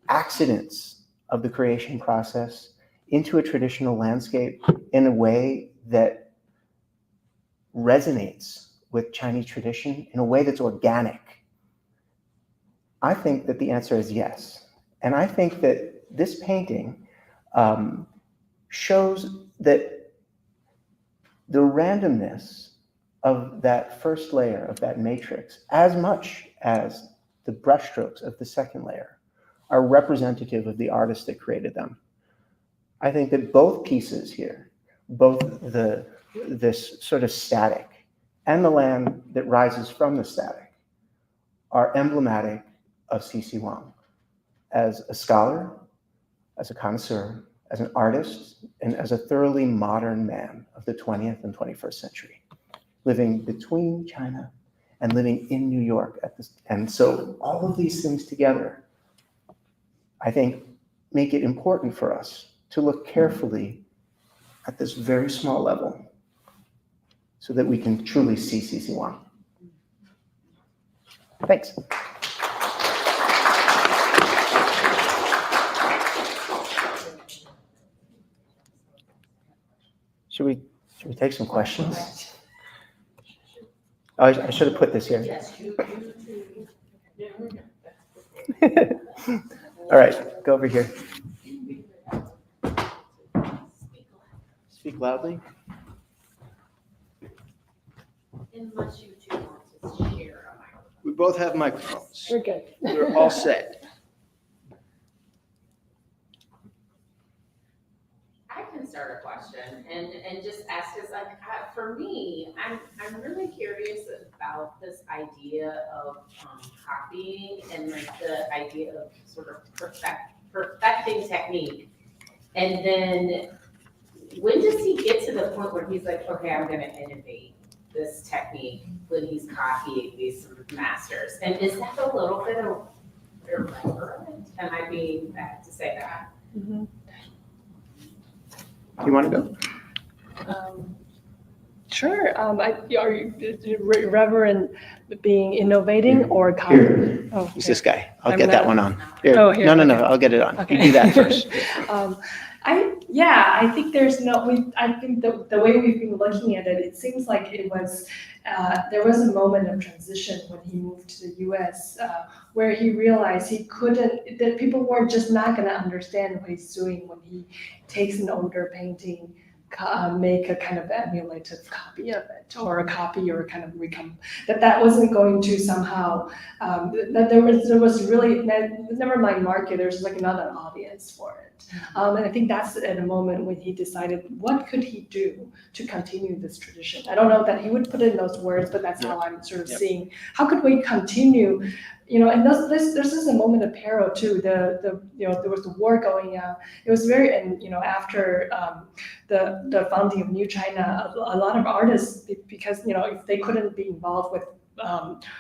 accidents of the creation process, into a traditional landscape in a way that resonates with Chinese tradition, in a way that's organic? I think that the answer is yes. And I think that this painting shows that the randomness of that first layer, of that matrix, as much as the brushstrokes of the second layer, are representative of the artist that created them. I think that both pieces here, both this sort of static and the land that rises from the static, are emblematic of C.C. Wang as a scholar, as a connoisseur, as an artist, and as a thoroughly modern man of the 20th and 21st century, living between China and living in New York at this. And so all of these things together, I think, make it important for us to look carefully at this very small level so that we can truly see C.C. Wang. Thanks. Should we take some questions? Oh, I should have put this here. All right, go over here. Speak loudly. Unless you two want to share a microphone. We both have microphones. We're good. We're all set. I can start a question and just ask, because for me, I'm really curious about this idea of copying and like the idea of sort of perfecting technique. And then when does he get to the point where he's like, okay, I'm going to innovate this technique when he's copying these masters? And is that a little bit of irreverent? Am I being bad to say that? Mm-hmm. You want to go? Sure. Are you reverend being innovating or copying? Here. Oh, Who's here. this guy? I'll I'm get that not- one on. Here. Oh, here, No, okay. I'll get it on. Okay. You do that first. I think there's I think the way we've been looking at it, it seems like it was, there was a moment of transition when he moved to the US where he realized that people were just not going to understand what he's doing when he takes an older painting, make a kind of emulative copy of it, or a copy, or a kind of that wasn't going to somehow, that there was really, never mind market, there's like another audience for it. And I think that's at a moment when he decided, what could he do to continue this tradition? I don't know that he would put it in those words, but that's how I'm sort of seeing, how could we continue, and this is a moment of peril too. There was the war going on. It was very, and after the founding of New China, a lot of artists, because if they couldn't be involved with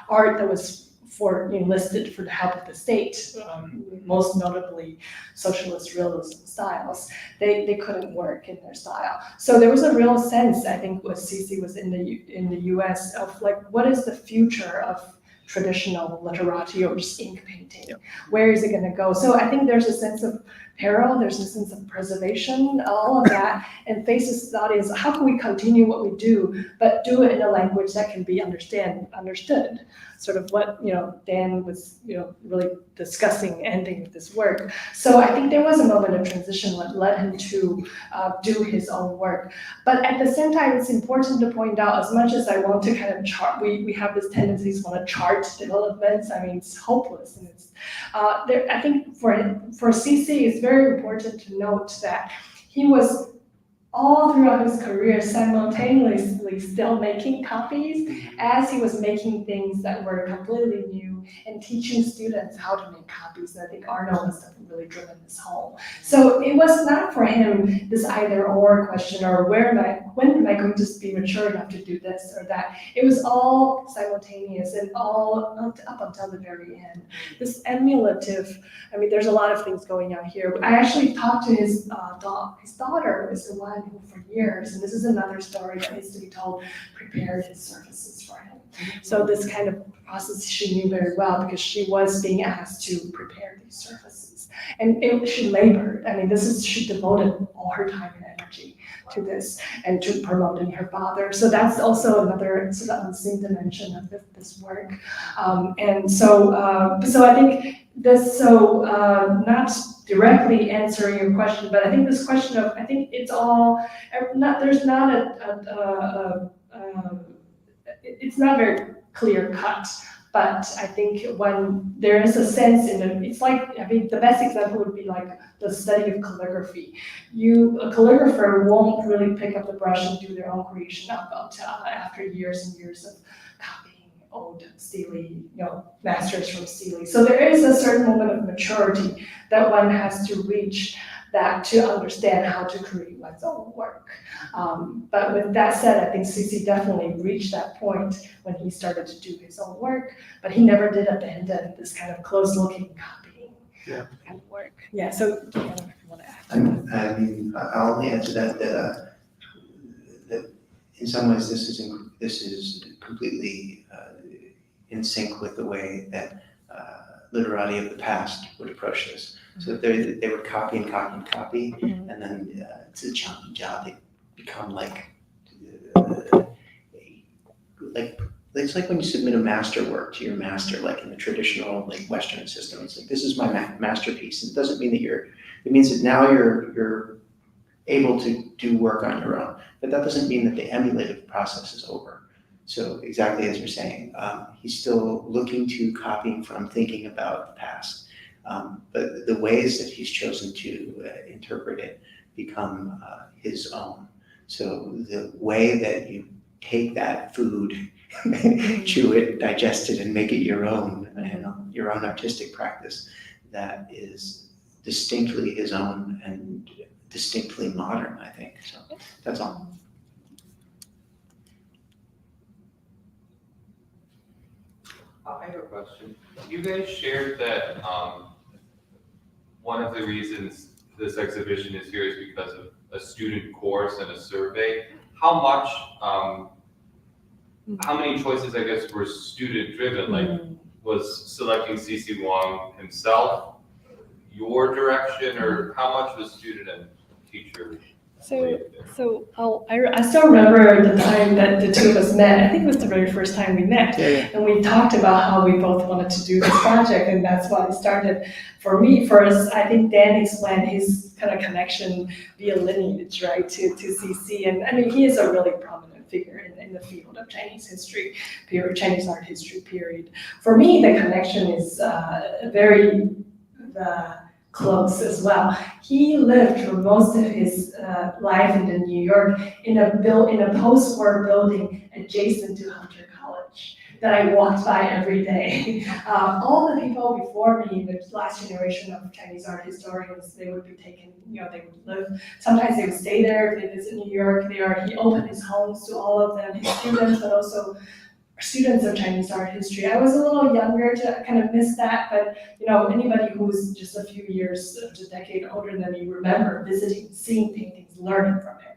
art that was listed for the help of the state, most notably socialist realism styles, they couldn't work in their style. So there was a real sense, I think, when CC was in the US, of like, what is the future of traditional literati or just ink painting? Yep. Where is it going to go? So I think there's a sense of peril, there's a sense of preservation, all of that, and faces the audience. How can we continue what we do, but do it in a language that can be understood? Sort of what Dan was really discussing, ending with this work. So I think there was a moment of transition that led him to do his own work. But at the same time, it's important to point out, as much as I want to kind of chart, we have this tendency to want to chart developments. I mean, it's hopeless, and it's I think for CC, it's very important to note that he was all throughout his career simultaneously still making copies as he was making things that were completely new and teaching students how to make copies. And I think Arno must have really driven this home. So it was not for him this either or question or when am I going to be mature enough to do this or that. It was all simultaneous and all up until the very end. This emulative, I mean, there's a lot of things going on here. I actually talked to his daughter was the one who for years, and this is another story that needs to be told, prepared his surfaces for him. So this kind of process she knew very well because she was being asked to prepare these surfaces. And she labored. I mean, she devoted all her time and energy to this and to promoting her father. So that's also another sort of unseen dimension of this work. And so I think this, not directly answering your question, but I think this question of, I think it's all, there's not it's not very clear cut, but I think when there is a sense in it, it's like, I mean, the best example would be like the study of calligraphy. A calligrapher won't really pick up the brush and do their own creation up until after years and years of copying old Steely, masters from Steely. So there is a certain moment of maturity that one has to reach that to understand how to create one's own work. But with that said, I think CC definitely reached that point when he started to do his own work, but he never did abandon this kind of close-looking copying kind of work. Yeah, so I don't know if you want to add. I mean, I'll only add to that that in some ways this is completely in sync with the way that literati of the past would approach this. So they would copy and copy and copy, and then it's a challenging job. They become like it's like when you submit a masterwork to your master, like in the traditional like Western system. It's like, this is my masterpiece. And it doesn't mean that it means that now you're able to do work on your own, but that doesn't mean that the emulative process is over. So exactly as you're saying, he's still looking to copying from, thinking about the past. But the ways that he's chosen to interpret it become his own. So the way that you take that food, chew it, digest it, and make it your own, your own artistic practice, that is distinctly his own and distinctly modern, I think. So that's all. I have a question. You guys shared that one of the reasons this exhibition is here is because of a student course and a survey. How many choices, I guess, were student driven? Like, was selecting CC Wang himself your direction, or how much was student and teacher? I still remember the time that the two of us met. I think it was the very first time we met. Yeah. And we talked about how we both wanted to do this project, and that's why it started. For me, first, I think Dan explained his kind of connection via lineage, right, to CC. And I mean, he is a really prominent figure in the field of Chinese history, Chinese art history period. For me, the connection is very close as well. He lived for most of his life in New York in a post-war building adjacent to Hunter College that I walked by every day. All the people before me, the last generation of Chinese art historians, they would be taken, they would live, sometimes they would stay there, if they visit New York, he opened his homes to all of them, his students, but also students of Chinese art history. I was a little younger to kind of miss that, but anybody who's just a few years, just a decade older than me, remember visiting, seeing paintings, learning from him.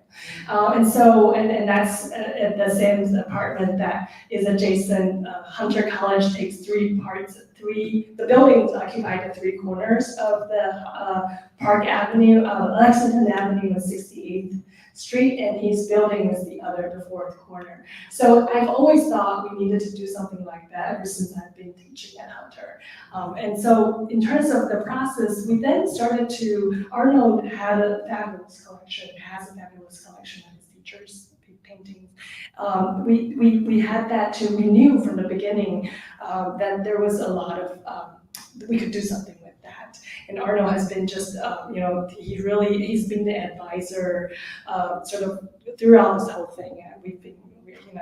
And that's the same apartment that is adjacent. Hunter College takes three parts. The buildings occupy the three corners of the Park Avenue, Lexington Avenue and 68th Street, and his building is the fourth corner. So I've always thought we needed to do something like that ever since I've been teaching at Hunter. And so in terms of the process, we then started Arnold has a fabulous collection of his teachers' paintings. We had that we knew from the beginning that there was a lot of, we could do something with that. And Arnold has been just, he's been the advisor sort of throughout this whole thing. And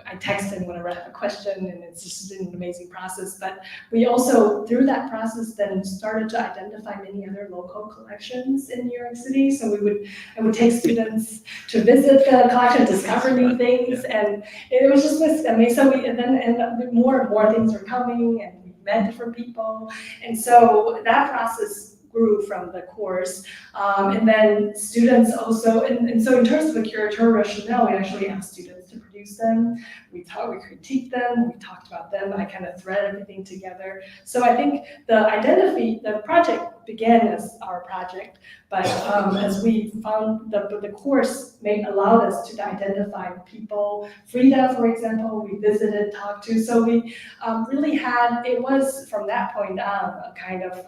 I text him whenever I have a question, and it's just been an amazing process. But we also, through that process, then started to identify many other local collections in New York City. So I would take students to visit the collection, discover new things, and it was just amazing. So and more and more things were coming, and we met different people, and so that process grew from the course. And then students also, and so in terms of the curatorial rationale, we actually asked students to produce them. We critiqued them, we talked about them, I kind of thread everything together. So I think the project began as our project, but as we found the course allowed us to identify people. Frida, for example, we visited, talked to, so we really it was from that point on a kind of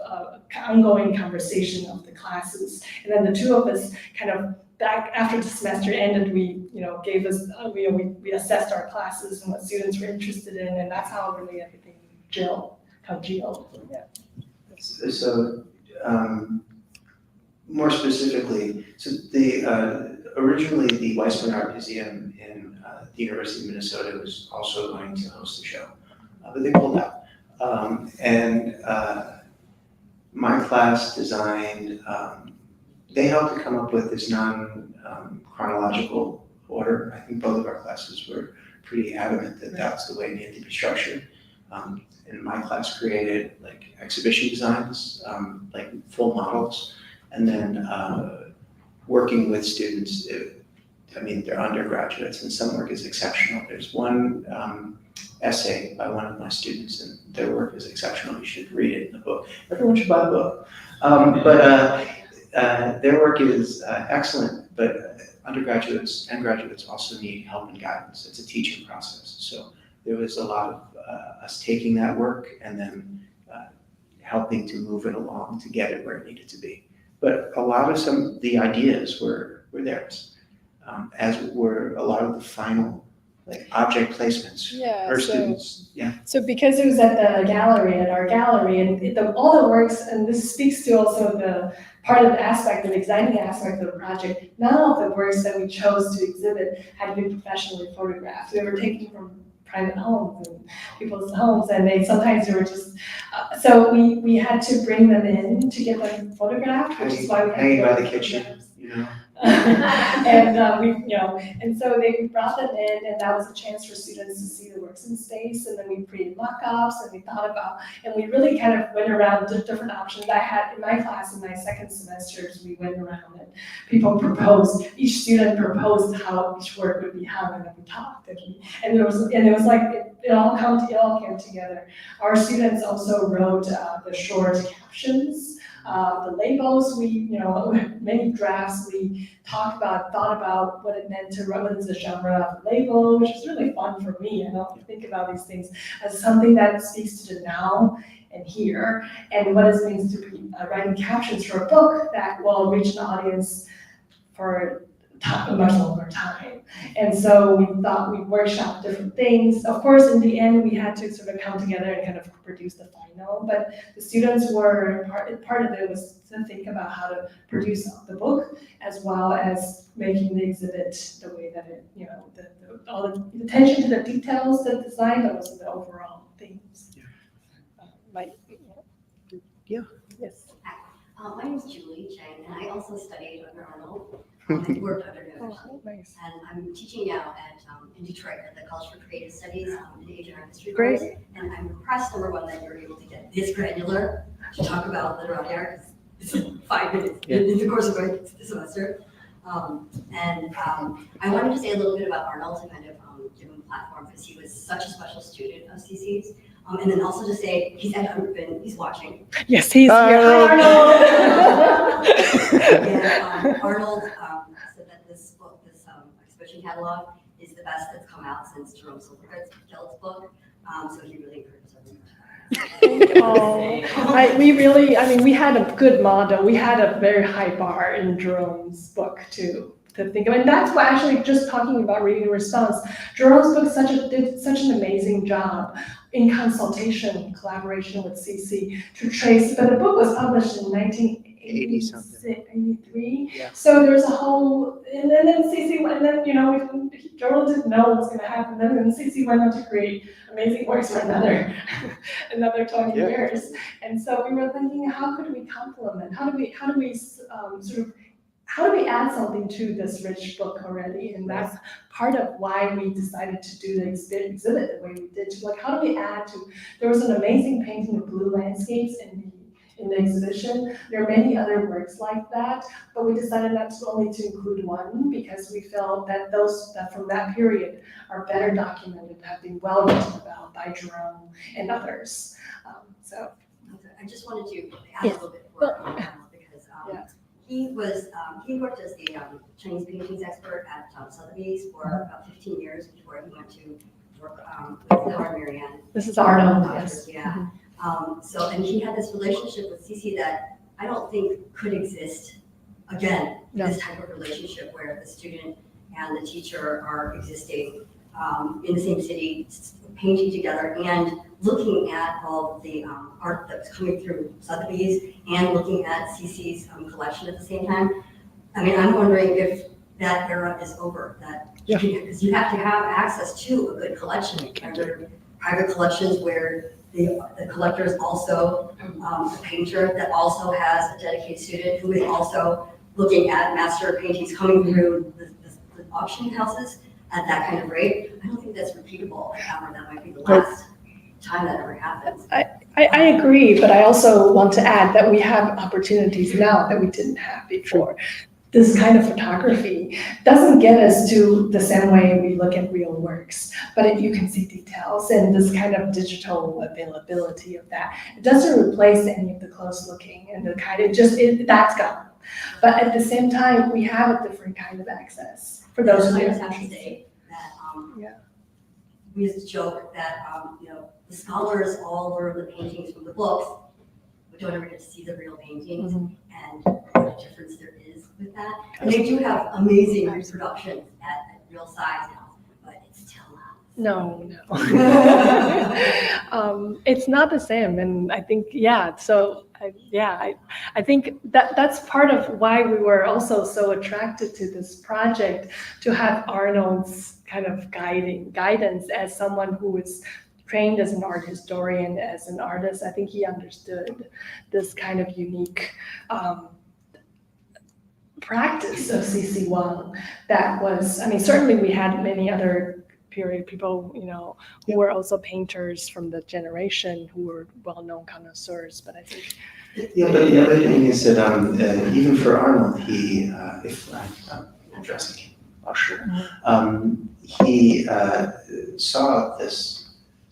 ongoing conversation of the classes. And then the two of us kind of back after the semester ended, we assessed our classes and what students were interested in, and that's how really everything gelled. Yeah. So, more specifically, originally the Weissman Art Museum in the University of Minnesota was also going to host the show, but they pulled out. My class designed, they helped to come up with this non-chronological order. I think both of our classes were pretty adamant that that's the way it needed to be structured. And my class created like exhibition designs, like full models, and then working with students. They're undergraduates, and some work is exceptional. There's one essay by one of my students, and their work is exceptional. You should read it in the book. Everyone should buy the book. Their work is excellent, but undergraduates and graduates also need help and guidance. It's a teaching process. So there was a lot of us taking that work and then helping to move it along to get it where it needed to be. But a lot of the ideas were theirs, as were a lot of the final object placements. Students. Yeah. So because it was at our gallery, and all the works, and this speaks to also the part of the exciting aspect of the project, none of the works that we chose to exhibit had been professionally photographed. They were taken from private homes and people's homes, and sometimes they were just, so we had to bring them in to get them photographed, which is why we hanging by the kitchen, and and so we brought them in, and that was a chance for students to see the works in space. And then we created mock-ups, and we thought about, and we really kind of went around different options. I had in my class in my second semesters, we went around and each student proposed how each work would be hung, and then we talked, and it was like it all came together. Our students also wrote the short captions. The labels, many drafts, we thought about what it meant to run as a genre of label, which is really fun for me. I don't think about these things as something that speaks to the now and here, and what it means to be writing captions for a book that will reach an audience for a much longer time. And so we thought we'd workshop different things. Of course, in the end, we had to sort of come together and kind of produce the final, but the students were, part of it was to think about how to produce the book, as well as making the exhibit the way that it, all the attention to the details, the design, but also the overall themes. Yeah. Yes. My name is Julie Chang, and I also studied under Arnold. I worked under him, actually. Nice. And I'm teaching now in Detroit at the College for Creative Studies in the Asian Art History Great. course. And I'm impressed, number one, that you're able to get this granular to talk about literary art. It's 5 minutes in the course of the semester. I wanted to say a little bit about Arnold to kind of give him a platform, because he was such a special student of CC's. And then also to say, he's at Underpin, he's watching. Yes, he's here. Hi, And Arnold said that this book, this exhibition catalog, is the best that's come out since Jerome Silverfeld's book. So he really encourages everyone. We had a good model. We had a very high bar in Jerome's book too. to think of. And that's why actually just talking about reading the response, Jerome's book did such an amazing job in consultation, collaboration with CC to trace, but the book was published in 1983. Yeah. So there's a whole, and then CC, and then, Jerome didn't know what was going to happen. Then CC went on to create amazing works for another 20 Yeah. years. And so we were thinking, how could we complement? How do we add something to this rich book already? And that's part of why we decided to do the exhibit the way we did. How do we add to? There was an amazing painting of blue landscapes in the exhibition. There are many other works like that, but we decided not to only to include one because we felt that those that from that period are better documented, have been well written about by Jerome and others. I just wanted to add a little bit more because he worked as the Chinese paintings expert at Sotheby's for about 15 years before he went to work with Howard Marianne. This is Arnold, yes. Yeah. And he had this relationship with CC that I don't think could exist again. No. This type of relationship where the student and the teacher are existing in the same city, painting together and looking at all the art that's coming through Sotheby's and looking at CC's collection at the same time. I mean, I'm wondering if that era is over, because you have to have access to a good collection. And there are private collections where the collector is also a painter that also has a dedicated student who is also looking at master paintings coming through the auction houses at that kind of rate. I don't think that's repeatable. That might be the last time that ever happens. I agree, but I also want to add that we have opportunities now that we didn't have before. This kind of photography doesn't get us to the same way we look at real works, but you can see details and this kind of digital availability of that. It doesn't replace any of the close looking and the kind of that's gone. But at the same time, we have a different kind of access for those who I are just have to interested. say that Yeah. we used to joke that the scholars all learn the paintings from the books, but don't ever get to see the real paintings and what a difference there is with that. And they do have amazing reproductions at real size now, but it's still not. No. It's not the same, and I think I think that's part of why we were also so attracted to this project, to have Arnold's kind of guidance as someone who is trained as an art historian, as an artist. I think he understood this kind of unique practice of CC Wang that was, certainly we had many other period people, who were also painters from the generation who were well-known connoisseurs, but I think. Yeah, but the other thing is that even for Arnold, he, if I'm addressing him, sure, he saw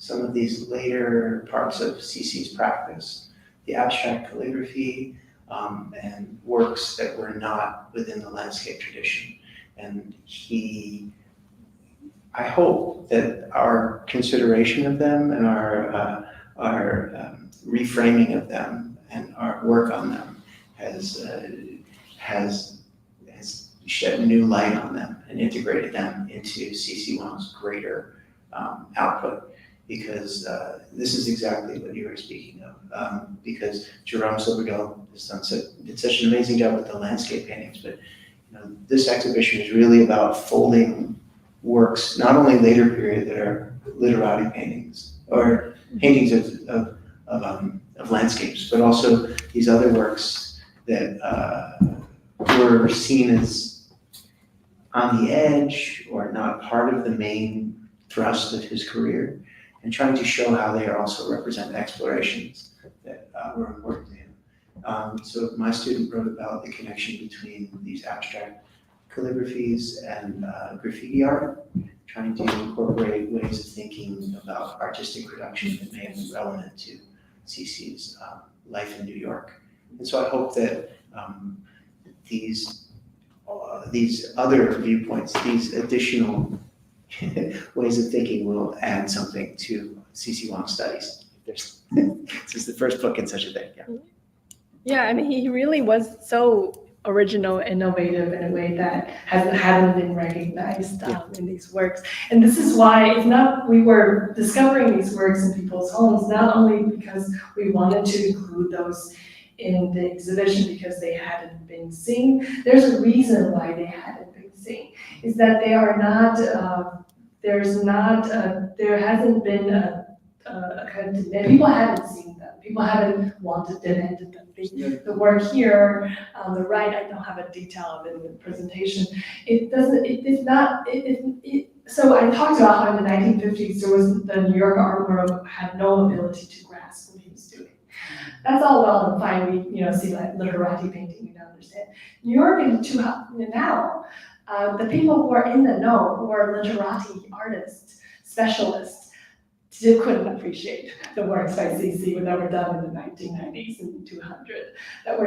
some of these later parts of CC's practice, the abstract calligraphy, and works that were not within the landscape tradition. And I hope that our consideration of them and our reframing of them and our work on them has shed new light on them and integrated them into CC Wang's greater output. Because this is exactly what you were speaking of. Because Jerome Silvergill did such an amazing job with the landscape paintings, but this exhibition is really about folding works, not only later period that are literati paintings or paintings of landscapes, but also these other works that were seen as on the edge or not part of the main thrust of his career, and trying to show how they also represent explorations that were important to him. So my student wrote about the connection between these abstract calligraphies and graffiti art, trying to incorporate ways of thinking about artistic production that may have been relevant to CC's life in New York. And so I hope that these other viewpoints, these additional ways of thinking will add something to CC Wang studies. This is the first book in such a thing. Yeah, he really was so original, innovative in a way that hadn't been recognized in these works. And this is why we were discovering these works in people's homes, not only because we wanted to include those in the exhibition because they hadn't been seen. There's a reason why they hadn't been seen, is that they are not, there hasn't been a kind of, people haven't seen them. People haven't wanted them, and the work here on the right, I don't have a detail of it in the presentation. So I talked about how in the 1950s, the New York art world had no ability to grasp what he was doing. That's all well and fine. We, see like literati painting, we don't understand. New York now, the people who are in the know, who are literati artists, specialists, still couldn't appreciate the works by CC that were done in the 1990s and 200 that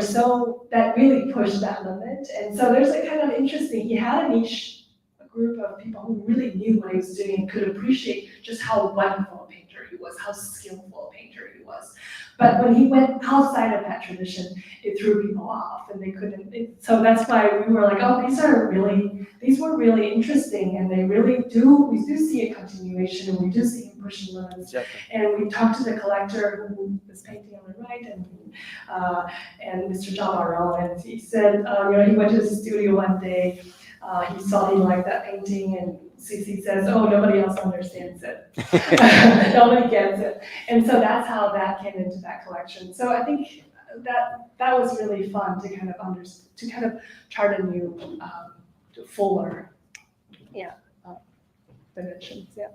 really pushed that limit. And so there's a kind of interesting, he had a niche group of people who really knew what he was doing and could appreciate just how wonderful a painter he was, how skillful a painter he was. But when he went outside of that tradition, it threw people off and they couldn't. So that's why we were like, oh, these were really interesting, and we do see a continuation, and we do see him pushing limits. Exactly. And we talked to the collector who was painting on the right, and Mr. Zhao Baron, and he said, he went to his studio one day, he saw he liked that painting, and CC says, oh, nobody else understands it. Nobody gets it. And so that's how that came into that collection. So I think that was really fun to kind of chart a new, fuller, dimensions. Yeah.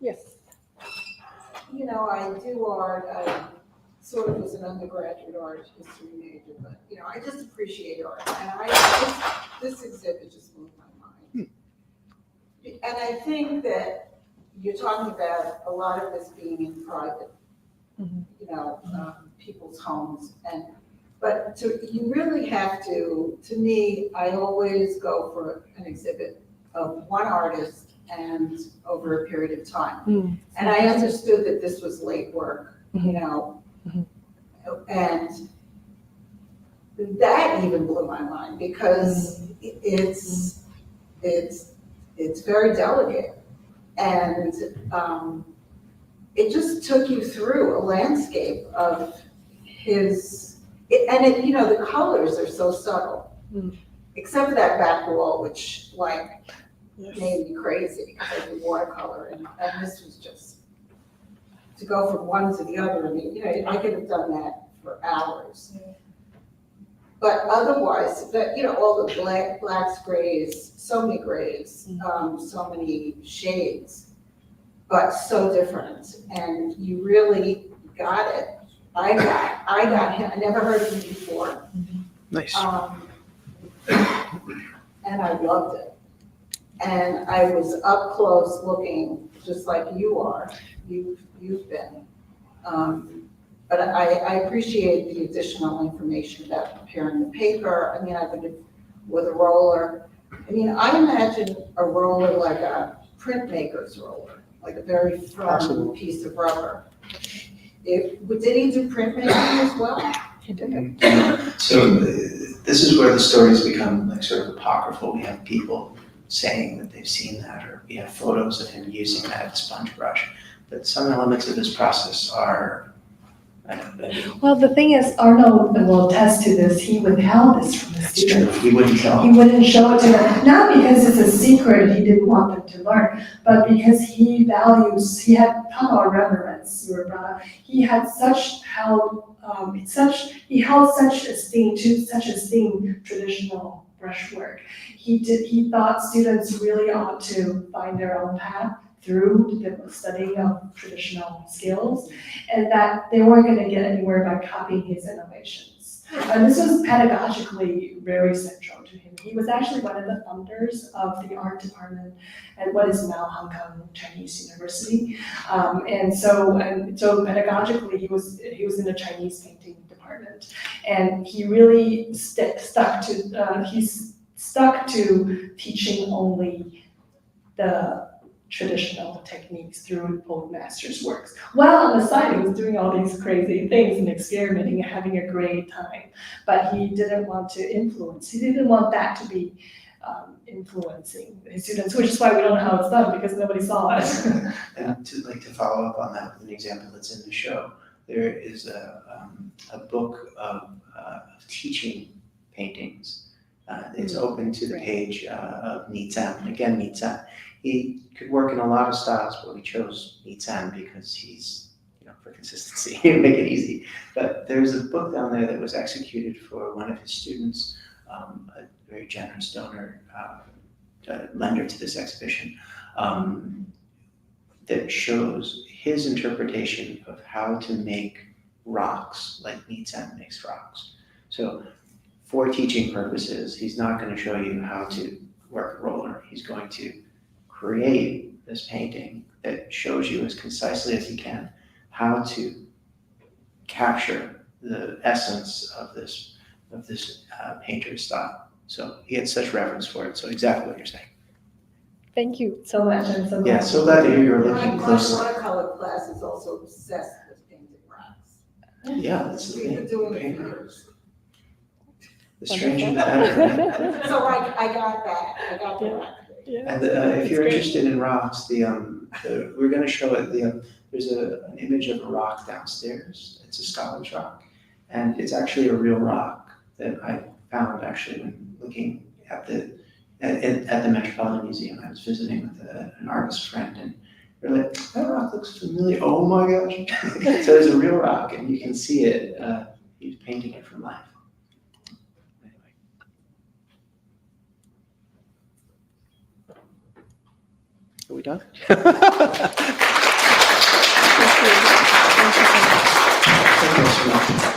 Yes. I do art, sort of as an undergraduate art history major, but, I just appreciate art. And this exhibit just blew my mind. And I think that you're talking about a lot of this being in private, people's homes. But you really have to me, I always go for an exhibit of one artist and over a period of time. And I understood that this was late work, and that even blew my mind because it's very delicate, and it just took you through a landscape of the colors are so subtle, except for that back wall, which made me crazy because I did watercolor, and this was just to go from one to the other. I mean, I could have done that for hours. But otherwise, all the blacks, grays, so many grays, so many shades, but so different. And you really got it. I got him. I never heard of him before. Nice. And I loved it. And I was up close looking, just like you are. You've been. But I appreciate the additional information about preparing the paper. I mean, I would have, with a roller. I mean, I imagine a roller like a printmaker's roller, like a very firm piece of rubber. Did he do printmaking as well? He did. So this is where the stories become sort of apocryphal. We have people saying that they've seen that, or we have photos of him using that sponge brush. But some elements of this process are, Well, the thing is, Arnold will attest to this. He withheld this from the students. He wouldn't tell. He wouldn't show it to them, not because it's a secret he didn't want them to learn, but because he had talk about reverence. You were brought up. He held such esteem traditional brushwork. He thought students really ought to find their own path through the studying of traditional skills, and that they weren't going to get anywhere by copying his innovations. And this was pedagogically very central to him. He was actually one of the founders of the art department at what is now Hong Kong Chinese University. And so pedagogically, he was in the Chinese painting department, and he really stuck to teaching only the traditional techniques through old masters' works. While on the side, he was doing all these crazy things and experimenting and having a great time. But he didn't want to influence. He didn't want that to be influencing his students, which is why we don't know how it's done, because nobody saw it. And to follow up on that with an example that's in the show, there is a book of teaching paintings. It's open to the page of Nitzan. Again, Nitzan. He could work in a lot of styles, but we chose Nitzan because he's, for consistency, make it easy. But there's a book down there that was executed for one of his students, a very generous donor, lender to this exhibition, that shows his interpretation of how to make rocks like Nitzan makes rocks. So for teaching purposes, he's not going to show you how to work a roller. He's going to create this painting that shows you as concisely as he can how to capture the essence of this painter's style. So he had such reverence for it. So exactly what you're saying. Thank you so much. I'm so glad. Yeah, so glad to hear you're looking My closely. watercolor class is also obsessed with painting rocks. Yeah, that's the We've been thing. doing it Paint for rocks. years. The stranger the better. So I got that, I got the rock. And if you're interested in rocks, we're going to show it. There's an image of a rock downstairs. It's a scholar's rock, and it's actually a real rock that I found actually when looking at the Metropolitan Museum. I was visiting with an artist friend, and they're like, "That rock looks familiar." Oh my gosh! So there's a real rock, and you can see it. He's painting it from life. Anyway. Are we done? Thank you so much. Thank you so much.